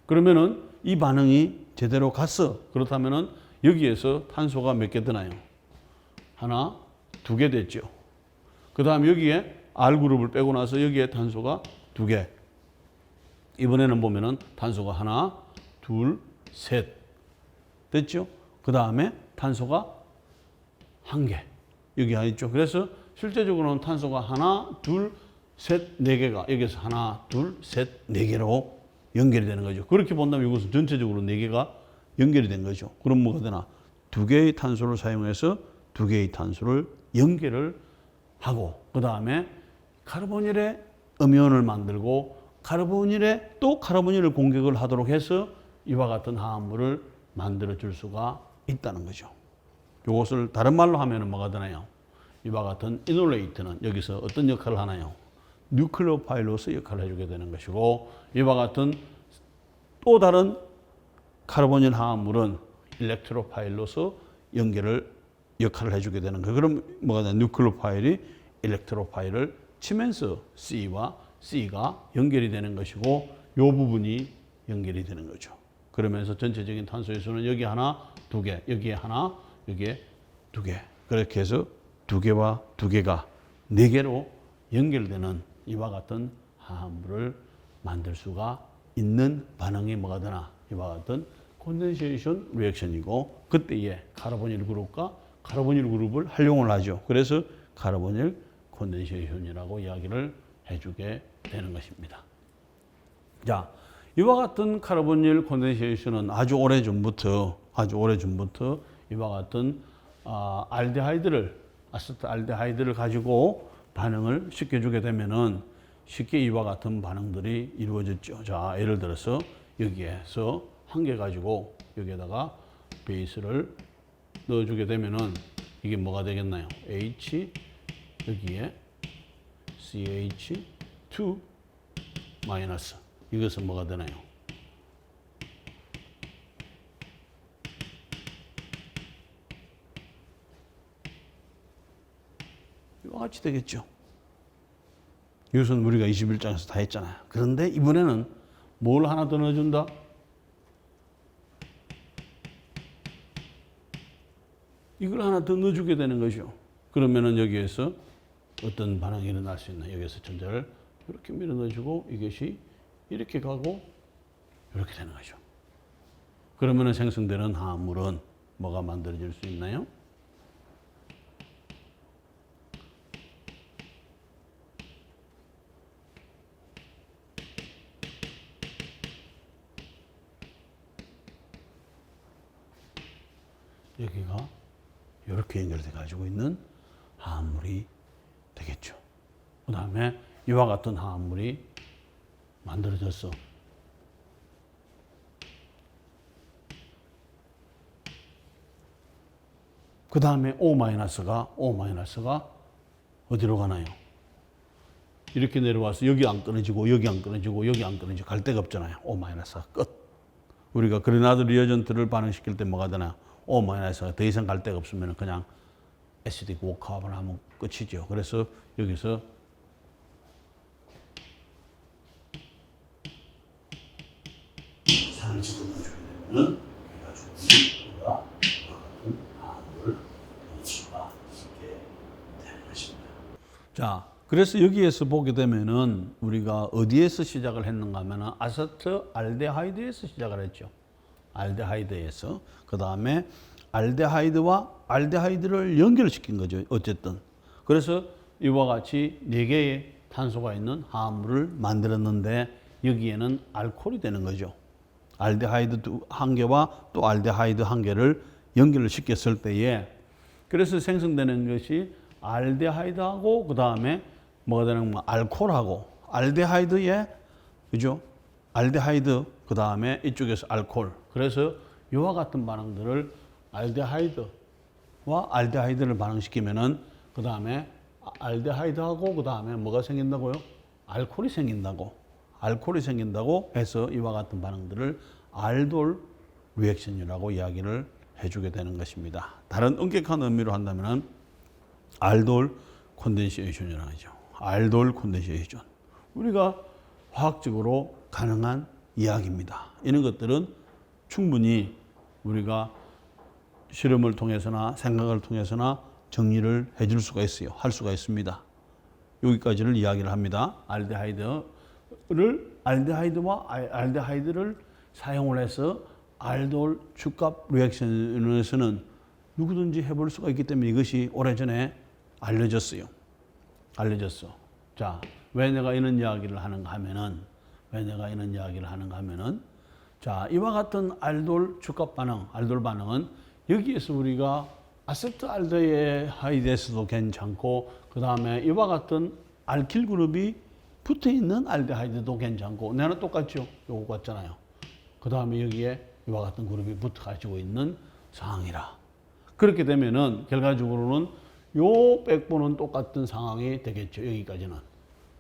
그러면은 이 반응이 제대로 갔어. 그렇다면은 여기에서 탄소가 몇 개 드나요? 하나, 두 개 됐죠. 그 다음 여기에 R그룹을 빼고 나서 여기에 탄소가 두 개. 이번에는 보면은 탄소가 하나, 둘, 셋 됐죠. 그 다음에 탄소가 한 개. 여기 있죠. 그래서 실제적으로는 탄소가 하나, 둘, 셋, 네 개가 여기서 하나, 둘, 셋, 네 개로 연결이 되는 거죠. 그렇게 본다면 이것은 전체적으로 네 개가 연결이 된 거죠. 그럼 뭐가 되나? 두 개의 탄소를 사용해서 두 개의 탄소를 연결을 하고, 그 다음에 카르보닐의 음이온을 만들고 카르보닐에 또 카르보닐을 공격을 하도록 해서 이와 같은 화합물을 만들어 줄 수가 있다는 거죠. 이것을 다른 말로 하면 뭐가 되나요? 이와 같은 이놀레이트는 여기서 어떤 역할을 하나요? 뉴클레오파일로서 역할을 해주게 되는 것이고, 이와 같은 또 다른 카르보닐 화합물은 일렉트로파일로서 역할을 해주게 되는 거예요. 그럼 뭐가 되나? 뉴클레오파일이 일렉트로파일을 치면서 C와 C가 연결이 되는 것이고, 이 부분이 연결이 되는 거죠. 그러면서 전체적인 탄소의 수는 여기 하나, 두 개, 여기에 하나, 여기에 두 개. 그렇게 해서 두 개와 두 개가 네 개로 연결되는 이와 같은 화합물을 만들 수가 있는 반응이 뭐가 되나? 이와 같은 콘덴세이션 리액션이고, 그때에 카르보닐 그룹과 카르보닐 그룹을 활용을 하죠. 그래서 카르보닐 콘덴세이션이라고 이야기를 해주게 되는 것입니다. 자, 이와 같은 카르보닐 콘덴세이션은 아주 오래 전부터 이와 같은 아세트알데하이드를 가지고 반응을 시켜주게 되면은 쉽게 이와 같은 반응들이 이루어졌죠. 자, 예를 들어서 여기에서 한 개 가지고 여기에다가 베이스를 넣어주게 되면은 이게 뭐가 되겠나요? H 여기에 CH2 마이너스. 이것은 뭐가 되나요? 이와 같이 되겠죠. 이것은 우리가 21장에서 다 했잖아요. 그런데 이번에는 뭘 하나 더 넣어준다? 이걸 하나 더 넣어주게 되는 거죠. 그러면은 여기에서 어떤 반응이 일어날 수 있나? 여기에서 전자를 이렇게 밀어 넣어주고 이것이 이렇게 가고 이렇게 되는 거죠. 그러면은 생성되는 화합물은 뭐가 만들어질 수 있나요? 여기가 이렇게 연결돼 가지고 있는 화합물이 되겠죠. 그 다음에 이와 같은 화합물이 만들어졌어. 그 다음에 O-가 어디로 가나요? 이렇게 내려와서 여기 안 끊어지고 여기 안 끊어지고 여기 안 끊어지고 갈 데가 없잖아요. O-가 끝. 우리가 그레나드 리어전트를 반응시킬 때 뭐가 되나? O-가 더 이상 갈 데가 없으면 그냥 애시딕 워크업을 하면 끝이죠. 그래서 여기서 산을 집어넣어줘야 되면은 우리가 화합을 넣을 수가 있게 되는 것입니다. 자, 그래서 여기에서 보게 되면은 우리가 어디에서 시작을 했는가 하면은 아세트 알데하이드에서 시작을 했죠. 알데하이드에서. 그 다음에 알데하이드와 알데하이드를 연결시킨 거죠. 어쨌든. 그래서 이와 같이 4개의 탄소가 있는 화합물을 만들었는데 여기에는 알코올이 되는 거죠. 알데하이드 1개와 또 알데하이드 1개를 연결을 시켰을 때에 그래서 생성되는 것이 알데하이드하고 그 다음에 뭐가 되는 거 알코올하고 알데하이드에 그죠? 알데하이드 그 다음에 이쪽에서 알코올. 그래서 이와 같은 반응들을 알데하이드와 알데하이드를 반응시키면은 그 다음에 알데하이드하고 그 다음에 뭐가 생긴다고요? 알코올이 생긴다고 해서 이와 같은 반응들을 알돌 리액션이라고 이야기를 해주게 되는 것입니다. 다른 엄격한 의미로 한다면은 알돌 콘덴세이션이라고 하죠. 알돌 콘덴세이션. 우리가 화학적으로 가능한 이야기입니다. 이런 것들은 충분히 우리가 실험을 통해서나 생각을 통해서나 정리를 해줄 수가 있어요. 할 수가 있습니다. 여기까지를 이야기를 합니다. 알데하이드와 알데하이드를 사용을 해서 알돌 축갑 리액션에서는 누구든지 해볼 수가 있기 때문에 이것이 오래전에 알려졌어. 자, 왜 내가 이런 이야기를 하는가 하면은 자, 이와 같은 알돌 축갑 반응, 알돌 반응은 여기에서 우리가 아세트 알데하이드에서도 괜찮고 그 다음에 이와 같은 알킬 그룹이 붙어 있는 알데하이드도 괜찮고 내는 똑같죠. 요거 같잖아요. 그 다음에 여기에 이와 같은 그룹이 붙어 가지고 있는 상황이라. 그렇게 되면은 결과적으로는 요 백보는 똑같은 상황이 되겠죠. 여기까지는.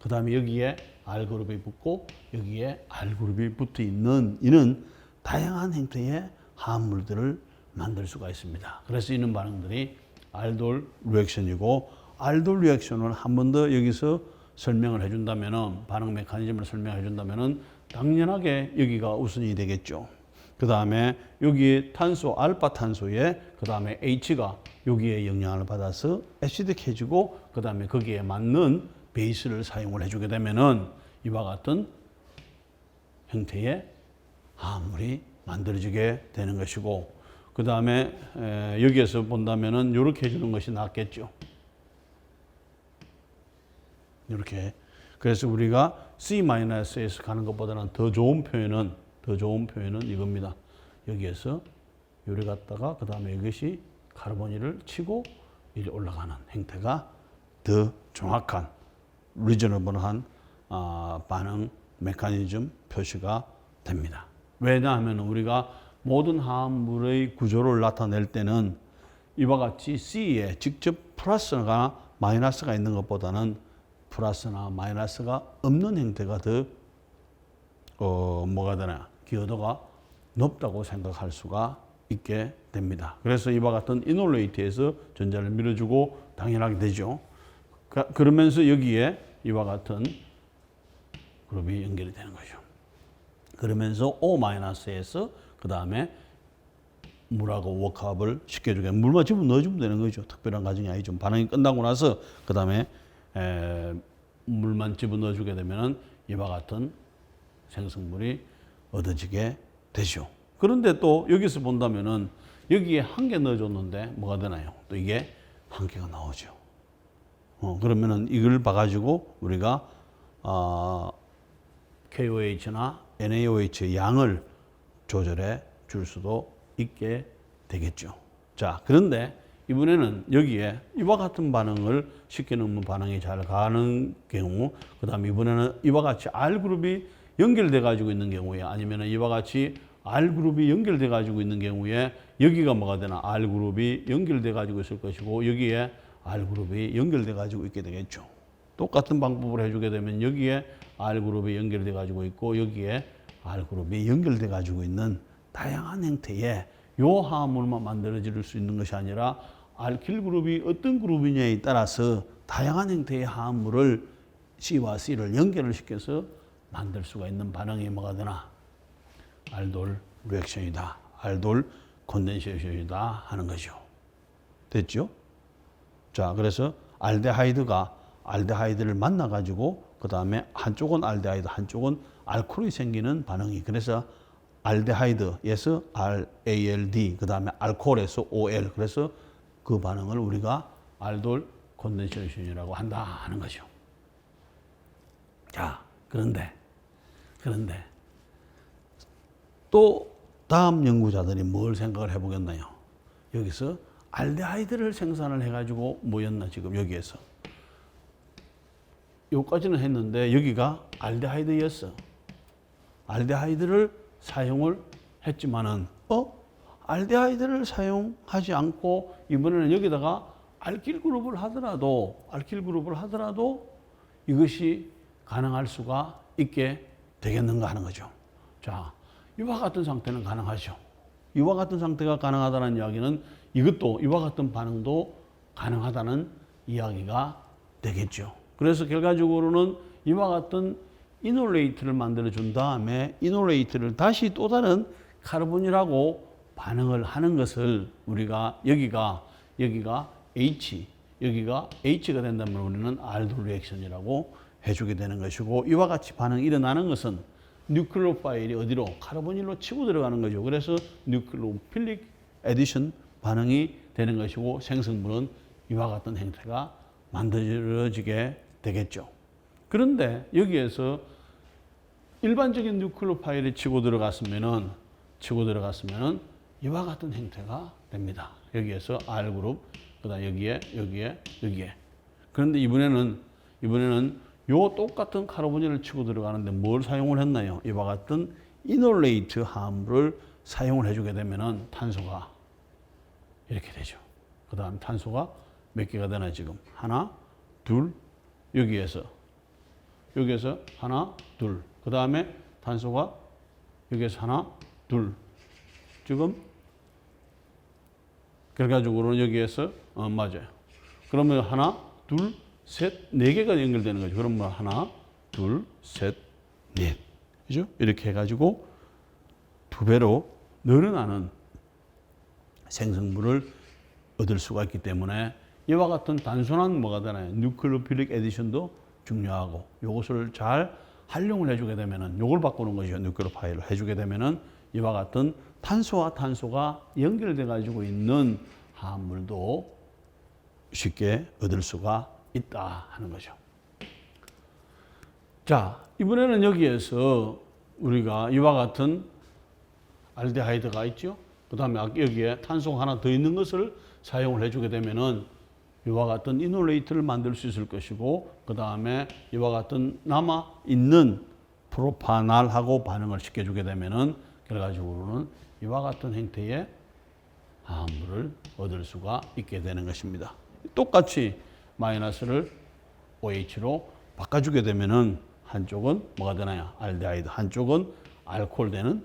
그 다음에 여기에 R 그룹이 붙고 여기에 R 그룹이 붙어 있는 이는 다양한 형태의 화합물들을 만들 수가 있습니다. 그래서 이런 반응들이 알돌 리액션이고 알돌 리액션을 한 번 더 여기서 설명을 해준다면은 반응 메커니즘을 설명해 준다면은 당연하게 여기가 우선이 되겠죠. 그 다음에 여기 탄소 알파 탄소에 그 다음에 H가 여기에 영향을 받아서 애시드해지고 그 다음에 거기에 맞는 베이스를 사용을 해주게 되면은 이와 같은 형태의 화합물이 만들어지게 되는 것이고 그 다음에 여기에서 본다면은 이렇게 해주는 것이 낫겠죠. 이렇게. 그래서 우리가 C-에서 가는 것보다는 더 좋은 표현은 이겁니다. 여기에서 요리 갖다가 그 다음에 이것이 카르보니를 치고 이리 올라가는 형태가 더 정확한 리저너블한 반응 메커니즘 표시가 됩니다. 왜냐하면 우리가 모든 화합물의 구조를 나타낼 때는 이와 같이 C에 직접 플러스나 마이너스가 있는 것보다는 플러스나 마이너스가 없는 형태가 더 뭐가 되나 기여도가 높다고 생각할 수가 있게 됩니다. 그래서 이와 같은 이놀레이트에서 전자를 밀어주고 당연하게 되죠. 그러면서 여기에 이와 같은 그룹이 연결이 되는 거죠. 그러면서 O-에서 그 다음에 물하고 워크업을 시켜주게 물만 집어 넣어주면 되는 거죠. 특별한 과정이 아니죠. 반응이 끝나고 나서 그 다음에 물만 집어 넣어주게 되면은 이와 같은 생성물이 얻어지게 되죠. 그런데 또 여기서 본다면은 여기에 한 개 넣어줬는데 뭐가 되나요? 또 이게 한 개가 나오죠. 그러면은 이걸 봐가지고 우리가 KOH나 NaOH의 양을 조절해 줄 수도 있게 되겠죠. 자, 그런데 이번에는 여기에 이와 같은 반응을 쉽게 넣으면 반응이 잘 가는 경우, 그 다음에 이번에는 이와 같이 R그룹이 연결돼 가지고 있는 경우에, 아니면 이와 같이 R그룹이 연결돼 가지고 있는 경우에 여기가 뭐가 되나? R그룹이 연결돼 가지고 있을 것이고 여기에 R그룹이 연결돼 가지고 있게 되겠죠. 똑같은 방법으로 해주게 되면 여기에 R그룹이 연결돼 가지고 있고 여기에 R그룹이 연결돼 가지고 있는 다양한 형태의 요 화합물만 만들어질 수 있는 것이 아니라 알킬 그룹이 어떤 그룹이냐에 따라서 다양한 형태의 화합물을 C와 C를 연결을 시켜서 만들 수가 있는 반응이 뭐가 되나? 알돌 리액션이다. 알돌 콘덴세이션이다 하는 거죠. 됐죠? 자, 그래서 알데하이드가 알데하이드를 만나 가지고 그 다음에 한쪽은 알데하이드, 한쪽은 알코올이 생기는 반응이, 그래서 알데하이드에서 RALD, 그 다음에 알코올에서 OL, 그래서 그 반응을 우리가 알돌 콘덴세이션이라고 한다 하는 거죠. 자, 그런데 또 다음 연구자들이 뭘 생각을 해보겠나요? 여기서 알데하이드를 생산을 해가지고 뭐였나 지금 여기에서 여기까지는 했는데 여기가 알데하이드였어. 알데하이드를 사용을 했지만은 알데하이드를 사용하지 않고 이번에는 여기다가 알킬 그룹을 하더라도 이것이 가능할 수가 있게 되겠는가 하는 거죠. 자, 이와 같은 상태는 가능하죠. 이와 같은 상태가 가능하다는 이야기는 이것도 이와 같은 반응도 가능하다는 이야기가 되겠죠. 그래서 결과적으로는 이와 같은 이놀레이트를 만들어 준 다음에 이놀레이트를 다시 또 다른 카르본이라고 반응을 하는 것을 우리가 여기가 H, 여기가 H가 된다면 우리는 알돌 리액션이라고 해주게 되는 것이고, 이와 같이 반응이 일어나는 것은 뉴클레오파일이 어디로? 카르보닐로 치고 들어가는 거죠. 그래서 뉴클레오필릭 에디션 반응이 되는 것이고 생성물은 이와 같은 형태가 만들어지게 되겠죠. 그런데 여기에서 일반적인 뉴클레오파일이 치고 들어갔으면은 이와 같은 형태가 됩니다. 여기에서 R그룹, 그다음 여기에. 그런데 이번에는 요 똑같은 카르보닐을 치고 들어가는데 뭘 사용을 했나요? 이와 같은 이놀레이트 화합물을 사용을 해주게 되면은 탄소가 이렇게 되죠. 그 다음 탄소가 몇 개가 되나 지금? 하나, 둘, 여기에서 하나, 둘. 그 다음에 탄소가 여기에서 하나, 둘. 지금 결과적으로는 여기에서 맞아요. 그러면 하나, 둘, 셋, 네 개가 연결되는 거죠. 그러면 하나, 둘, 셋, 넷. 그죠? 이렇게 해가지고 두 배로 늘어나는 생성물을 얻을 수가 있기 때문에 이와 같은 단순한 뭐가 되나요? 뉴클레오필릭 에디션도 중요하고, 이것을 잘 활용을 해주게 되면은, 이걸 바꾸는 것이죠. 뉴클레오파일을 해주게 되면은 이와 같은 탄소와 탄소가 연결돼 가지고 있는 화합물도 쉽게 얻을 수가 있다 하는 거죠. 자, 이번에는 여기에서 우리가 이와 같은 알데하이드가 있죠. 그 다음에 여기에 탄소가 하나 더 있는 것을 사용을 해주게 되면은 이와 같은 이놀레이트를 만들 수 있을 것이고, 그 다음에 이와 같은 남아 있는 프로파날하고 반응을 시켜주게 되면은 결과적으로는 이와 같은 형태의 화합물을 얻을 수가 있게 되는 것입니다. 똑같이 마이너스를 OH로 바꿔주게 되면은 한쪽은 뭐가 되나요? 알데하이드, 한쪽은 알코올 되는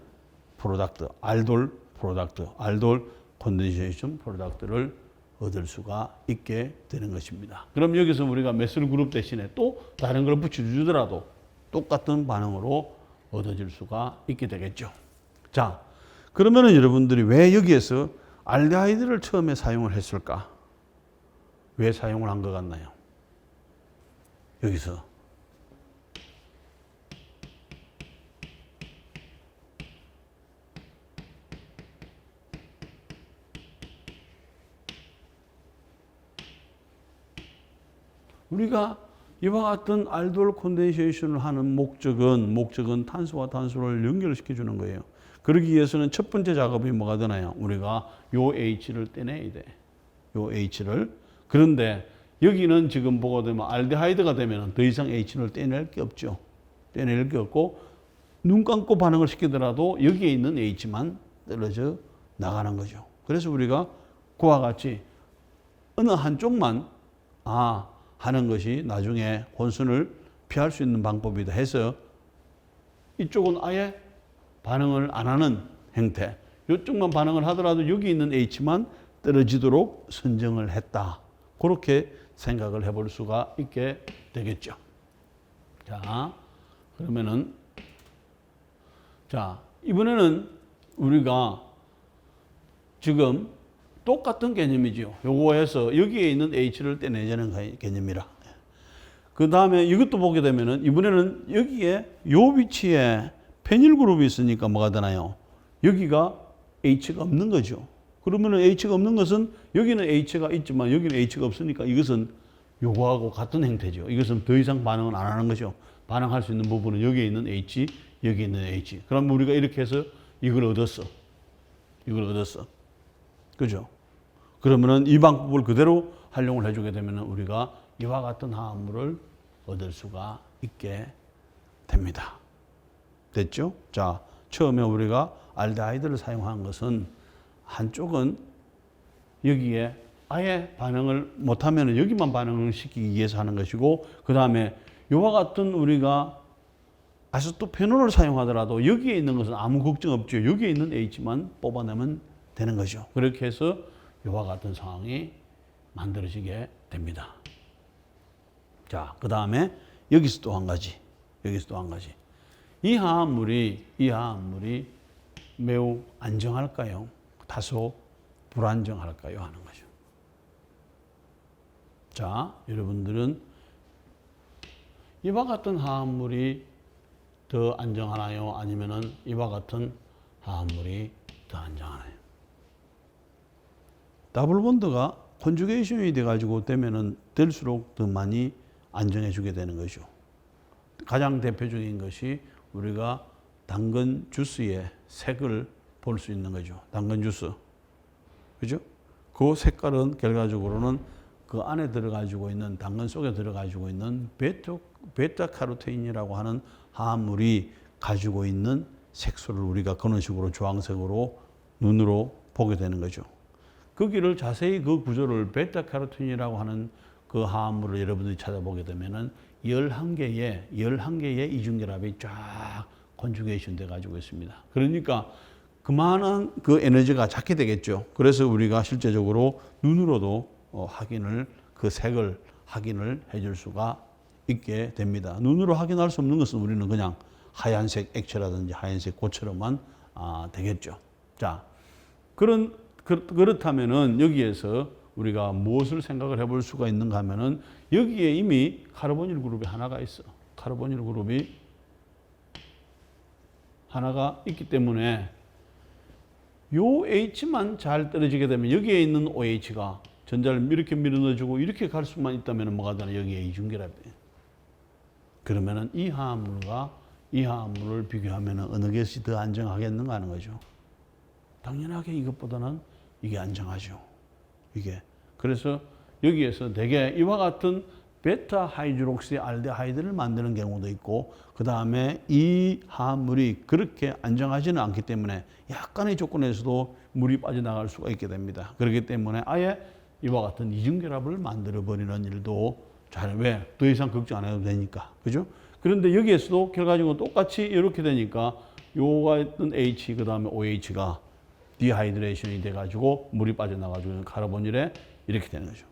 프로덕트, 알돌 프로덕트, 알돌 콘덴세이션 프로덕트를 얻을 수가 있게 되는 것입니다. 그럼 여기서 우리가 메실 그룹 대신에 또 다른 걸 붙여주더라도 똑같은 반응으로 얻어질 수가 있게 되겠죠. 자, 그러면은 여러분들이 왜 여기에서 알데하이드를 처음에 사용을 했을까? 왜 사용을 한 것 같나요? 여기서 우리가 이와 같은 알돌 콘덴세이션을 하는 목적은 탄소와 탄소를 연결시켜 주는 거예요. 그러기 위해서는 첫 번째 작업이 뭐가 되나요? 우리가 요 H를 떼내야 돼. 요 H를. 그런데 여기는 지금 보게 되면 알데하이드가 되면 더 이상 H를 떼낼 게 없죠. 떼낼 게 없고 눈 감고 반응을 시키더라도 여기에 있는 H만 떨어져 나가는 거죠. 그래서 우리가 그와 같이 어느 한쪽만 하는 것이 나중에 혼선을 피할 수 있는 방법이다 해서 이쪽은 아예 반응을 안 하는 형태, 이쪽만 반응을 하더라도 여기 있는 H만 떨어지도록 선정을 했다. 그렇게 생각을 해볼 수가 있게 되겠죠. 자, 그러면은 이번에는 우리가 지금 똑같은 개념이죠. 요거에서 여기에 있는 H를 떼내자는 개념이라. 그 다음에 이것도 보게 되면은 이번에는 여기에 요 위치에 페닐 그룹이 있으니까 뭐가 되나요? 여기가 H가 없는 거죠. 그러면은 H가 없는 것은 여기는 H가 있지만 여기는 H가 없으니까 이것은 요거하고 같은 형태죠. 이것은 더 이상 반응을 안 하는 거죠. 반응할 수 있는 부분은 여기에 있는 H, 여기에 있는 H. 그럼 우리가 이렇게 해서 이걸 얻었어. 그죠? 그러면은 이 방법을 그대로 활용을 해주게 되면 우리가 이와 같은 화합물을 얻을 수가 있게 됩니다. 됐죠? 자, 처음에 우리가 알데하이드를 사용한 것은 한쪽은 여기에 아예 반응을 못하면 여기만 반응을 시키기 위해서 하는 것이고, 그 다음에 이와 같은 우리가 아세토페놀을 사용하더라도 여기에 있는 것은 아무 걱정 없죠. 여기에 있는 H만 뽑아내면 되는 거죠. 그렇게 해서 이와 같은 상황이 만들어지게 됩니다. 자, 그 다음에 여기서 또 한 가지. 이 화합물이 매우 안정할까요? 다소 불안정할까요? 하는 거죠. 자, 여러분들은 이와 같은 화합물이 더 안정하나요? 아니면은 이와 같은 화합물이 더 안정하나요? 더블 본드가 컨주게이션이 돼가지고 되면은 될수록 더 많이 안정해 주게 되는 거죠. 가장 대표적인 것이 우리가 당근 주스의 색을 볼 수 있는 거죠. 당근 주스. 그죠? 그 색깔은 결과적으로는 그 안에 들어가지고 있는, 당근 속에 들어가지고 있는 베타카로테인이라고 하는 화합물이 가지고 있는 색소를 우리가 그런 식으로 주황색으로 눈으로 보게 되는 거죠. 거기를 자세히 그 구조를 베타카로틴이라고 하는 그 화합물을 여러분들이 찾아보게 되면은 11개의 이중결합이 쫙 컨주게이션 돼 가지고 있습니다. 그러니까 그만한 그 에너지가 잡게 되겠죠. 그래서 우리가 실제적으로 눈으로도 그 색을 확인을 해줄 수가 있게 됩니다. 눈으로 확인할 수 없는 것은 우리는 그냥 하얀색 액체라든지 하얀색 고체로만 되겠죠. 자, 그렇다면은 여기에서 우리가 무엇을 생각을 해볼 수가 있는가 하면은 여기에 이미 카르보닐 그룹이 하나가 있어. 카르보닐 그룹이 하나가 있기 때문에 요 H만 잘 떨어지게 되면 여기에 있는 OH가 전자를 이렇게 밀어넣어주고 이렇게 갈 수만 있다면 뭐가 되나? 여기에 이중결합이. 그러면은 이 화합물과 이 화합물을 비교하면 어느 것이 더 안정하겠는가 하는 거죠. 당연하게 이것보다는 이게 안정하죠. 이게. 그래서 여기에서 대개 이와 같은 베타 하이드록시 알데하이드를 만드는 경우도 있고, 그 다음에 이 화합물이 그렇게 안정하지는 않기 때문에 약간의 조건에서도 물이 빠져나갈 수가 있게 됩니다. 그렇기 때문에 아예 이와 같은 이중결합을 만들어버리는 일도 왜? 더 이상 걱정 안 해도 되니까. 그죠? 그런데 여기에서도 결과적으로 똑같이 이렇게 되니까 요가 있던 H, 그 다음에 OH가 디하이드레이션이 돼가지고 물이 빠져나가지고 카르보닐에 이렇게 되는 거죠.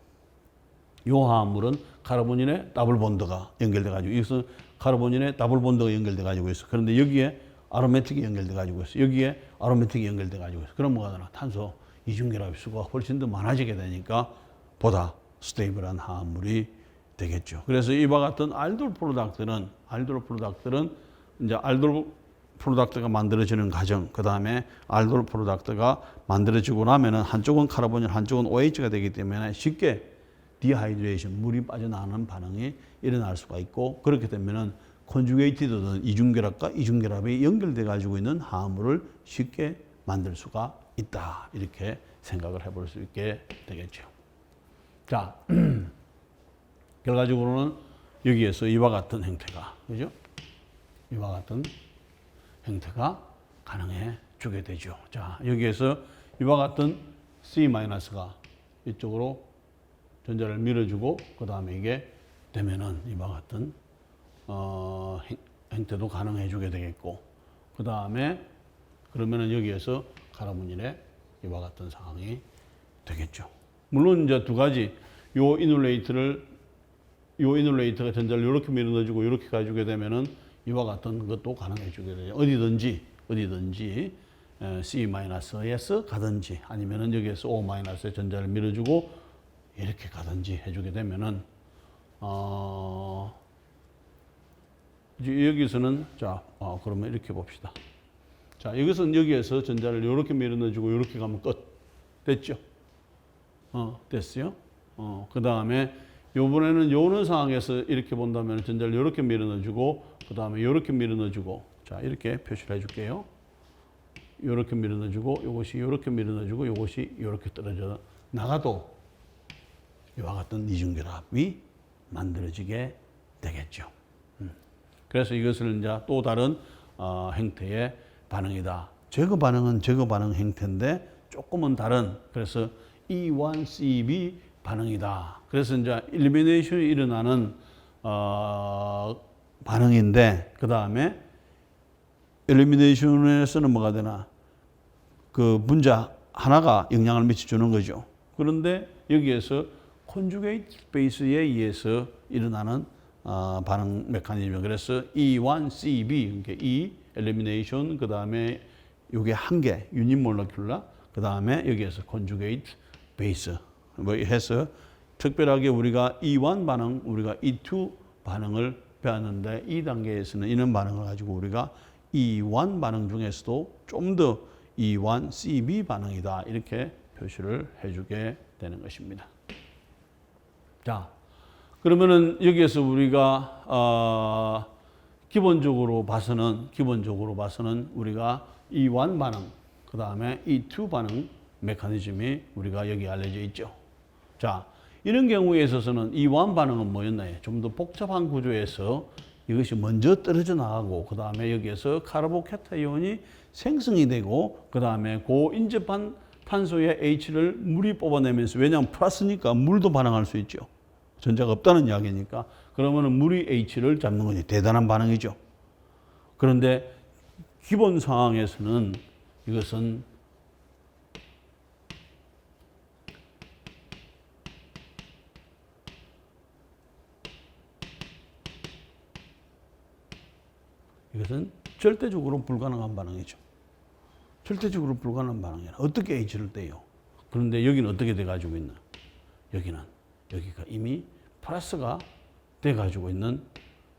이 화합물은 카르보닐에 더블 본드가 연결돼가지고, 이것은 카르보닐에 더블 본드가 연결돼가지고 있어. 그런데 여기에 아로매틱이 연결돼가지고 있어. 여기에 아로매틱이 연결돼가지고 있어. 그럼 뭐가 되나? 탄소 이중결합 수가 훨씬 더 많아지게 되니까 보다 스테이블한 화합물이 되겠죠. 그래서 이와 같은 알돌 프로덕트는 이제 알돌 프로덕트가 만들어지는 과정, 그 다음에 알돌 프로덕트가 만들어지고 나면은 한쪽은 카르보닐, 한쪽은 OH가 되기 때문에 쉽게 디하이드레이션, 물이 빠져나가는 반응이 일어날 수가 있고, 그렇게 되면은 컨주게이티드는 이중결합과 이중결합이 연결돼 가지고 있는 화합물을 쉽게 만들 수가 있다. 이렇게 생각을 해볼 수 있게 되겠죠. 자, 결과적으로는 여기에서 이와 같은 형태가, 그죠? 이와 같은 형태가 가능해 주게 되죠. 자, 여기에서 이와 같은 C-가 이쪽으로 전자를 밀어주고, 그 다음에 이게 되면은 이와 같은, 형태도 가능해 주게 되겠고, 그 다음에 그러면은 여기에서 카르보닐의 이와 같은 상황이 되겠죠. 물론 이제 두 가지, 요 이놀레이터가 전자를 이렇게 밀어넣어주고 이렇게 가지게 되면은 이와 같은 것도 가능해 주게 돼요. 어디든지 C-에서 가든지 아니면은 여기에서 O-에 전자를 밀어주고 이렇게 가든지 해주게 되면은 여기서는 자 그러면 이렇게 봅시다. 자 이것은 여기에서 전자를 이렇게 밀어넣어주고 이렇게 가면 끝 됐죠? 됐어요? 그 다음에 요번에는 요런 상황에서 이렇게 본다면 전자를 이렇게 밀어넣어주고 그 다음에 이렇게 밀어넣어주고 자 이렇게 표시를 해줄게요. 이렇게 밀어넣어주고 요것이 이렇게 밀어넣어주고 요것이 이렇게 떨어져 나가도 이와 같은 이중결합이 만들어지게 되겠죠. 그래서 이것을 이제 또 다른 형태의 반응이다. 저거 반응은 저거 반응 형태인데 조금은 다른 그래서 E1CB 반응이다. 그래서 이제 일리미네이션이 일어나는 반응인데 그 다음에 엘리미네이션에서는 뭐가 되나 그 분자 하나가 영향을 미쳐주는 거죠. 그런데 여기에서 콘주게이트 베이스에 의해서 일어나는 반응 메커니즘. 그래서 E1CB 그러니까 E 엘리미네이션 그 다음에 이게 한 개 유닛 몰레큘라 그 다음에 여기에서 콘주게이트 베이스 뭐 해서 특별하게 우리가 E1 반응 우리가 E2 반응을 배웠는데 이 단계에서는 이런 반응을 가지고 우리가 E1 반응 중에서도 좀 더 E1CB 반응이다 이렇게 표시를 해주게 되는 것입니다. 자, 그러면은 여기에서 우리가 기본적으로 봐서는 우리가 E1 반응 그 다음에 E2 반응 메커니즘이 우리가 여기 알려져 있죠. 자, 이런 경우에 있어서는 E1 반응은 뭐였나요? 좀 더 복잡한 구조에서 이것이 먼저 떨어져 나가고 그 다음에 여기에서 카르보케타이온이 생성이 되고 그 다음에 고인접한 탄소의 H를 물이 뽑아내면서 왜냐하면 플러스니까 물도 반응할 수 있죠. 전자가 없다는 이야기니까 그러면 물이 H를 잡는 거지. 대단한 반응이죠. 그런데 기본 상황에서는 이것은 절대적으로 불가능한 반응이죠. 절대적으로 불가능한 반응이라 어떻게 H를 떼요? 그런데 여기는 어떻게 돼가지고 있나? 여기가 이미 플러스가 돼가지고 있는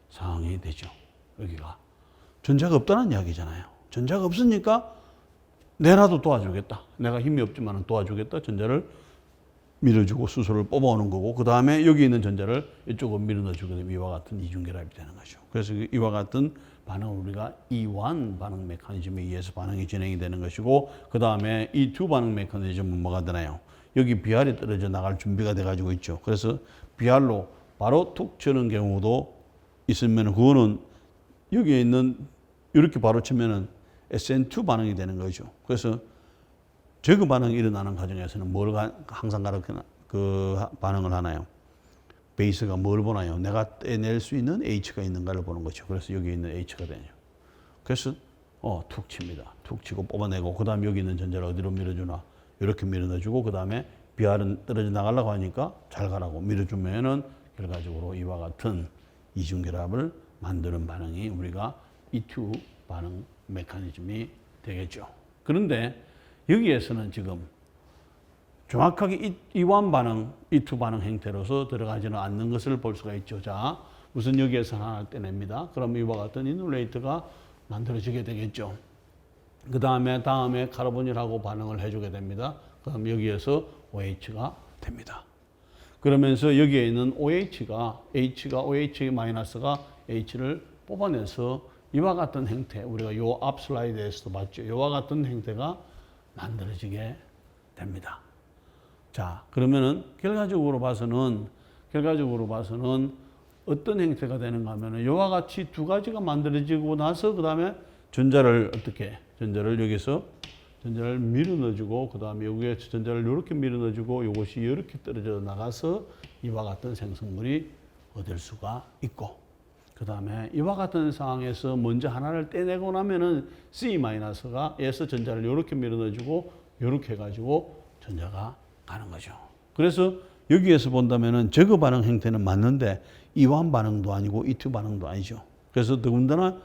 상황이 되죠. 여기가 전자가 없다는 이야기잖아요. 전자가 없으니까 내라도 도와주겠다. 내가 힘이 없지만 도와주겠다. 전자를 밀어주고 수소를 뽑아오는 거고 그 다음에 여기 있는 전자를 이쪽으로 밀어넣어주게 되면 이와 같은 이중결합이 되는 거죠. 그래서 이와 같은 반응을 우리가 E1 반응 메커니즘에 의해서 반응이 진행이 되는 것이고 그 다음에 E2 반응 메커니즘은 뭐가 되나요? 여기 BR이 떨어져 나갈 준비가 돼가지고 있죠. 그래서 BR로 바로 툭 치는 경우도 있으면 그거는 여기에 있는 이렇게 바로 치면은 SN2 반응이 되는 거죠. 그래서 저그 반응이 일어나는 과정에서는 뭘 항상 그 반응을 하나요? 베이스가 뭘 보나요? 내가 떼낼 수 있는 H가 있는가를 보는 거죠. 그래서 여기 있는 H가 되죠. 그래서 툭 칩니다. 툭 치고 뽑아내고 그 다음에 여기 있는 전자를 어디로 밀어주나? 이렇게 밀어넣어주고 그 다음에 BR은 떨어져 나가려고 하니까 잘 가라고 밀어주면은 결과적으로 이와 같은 이중결합을 만드는 반응이 우리가 E2 반응 메커니즘이 되겠죠. 그런데 여기에서는 지금 정확하게 E1 반응, E2 반응 형태로서 들어가지는 않는 것을 볼 수가 있죠. 자, 우선 여기에서 하나 떼냅니다. 그럼 이와 같은 이놀레이트가 만들어지게 되겠죠. 그 다음에 카르보닐하고 반응을 해주게 됩니다. 그럼 여기에서 OH가 됩니다. 그러면서 여기에 있는 OH가 H를 뽑아내서 이와 같은 형태, 우리가 요 앞 슬라이드에서도 봤죠. 이와 같은 형태가 만들어지게 됩니다. 자, 그러면은 결과적으로 봐서는 어떤 형태가 되는가 하면은 이와 같이 두 가지가 만들어지고 나서 그 다음에 전자를 여기서 전자를 밀어 넣어주고 그 다음에 여기에 전자를 이렇게 밀어 넣어주고 이것이 이렇게 떨어져 나가서 이와 같은 생성물이 얻을 수가 있고 그 다음에 이와 같은 상황에서 먼저 하나를 떼내고 나면은 C-에서 전자를 이렇게 밀어 넣어주고 이렇게 해가지고 전자가 가는 거죠. 그래서 여기에서 본다면은 저거 반응 형태는 맞는데 이완 반응도 아니고 이투 반응도 아니죠. 그래서 더군다나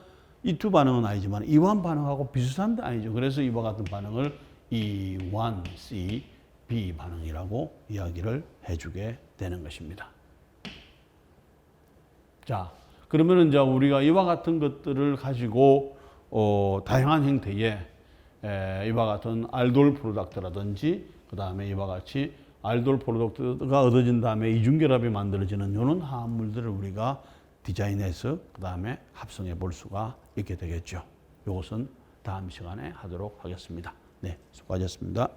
이투 반응은 아니지만 이완 반응하고 비슷한데 아니죠. 그래서 이와 같은 반응을 이완 C, B 반응이라고 이야기를 해주게 되는 것입니다. 자, 그러면은 이제 우리가 이와 같은 것들을 가지고 다양한 형태의 이와 같은 알돌 프로덕트라든지 그 다음에 이와 같이 알돌 프로덕트가 얻어진 다음에 이중결합이 만들어지는 이런 화합물들을 우리가 디자인해서 그 다음에 합성해 볼 수가 있게 되겠죠. 이것은 다음 시간에 하도록 하겠습니다. 네, 수고하셨습니다.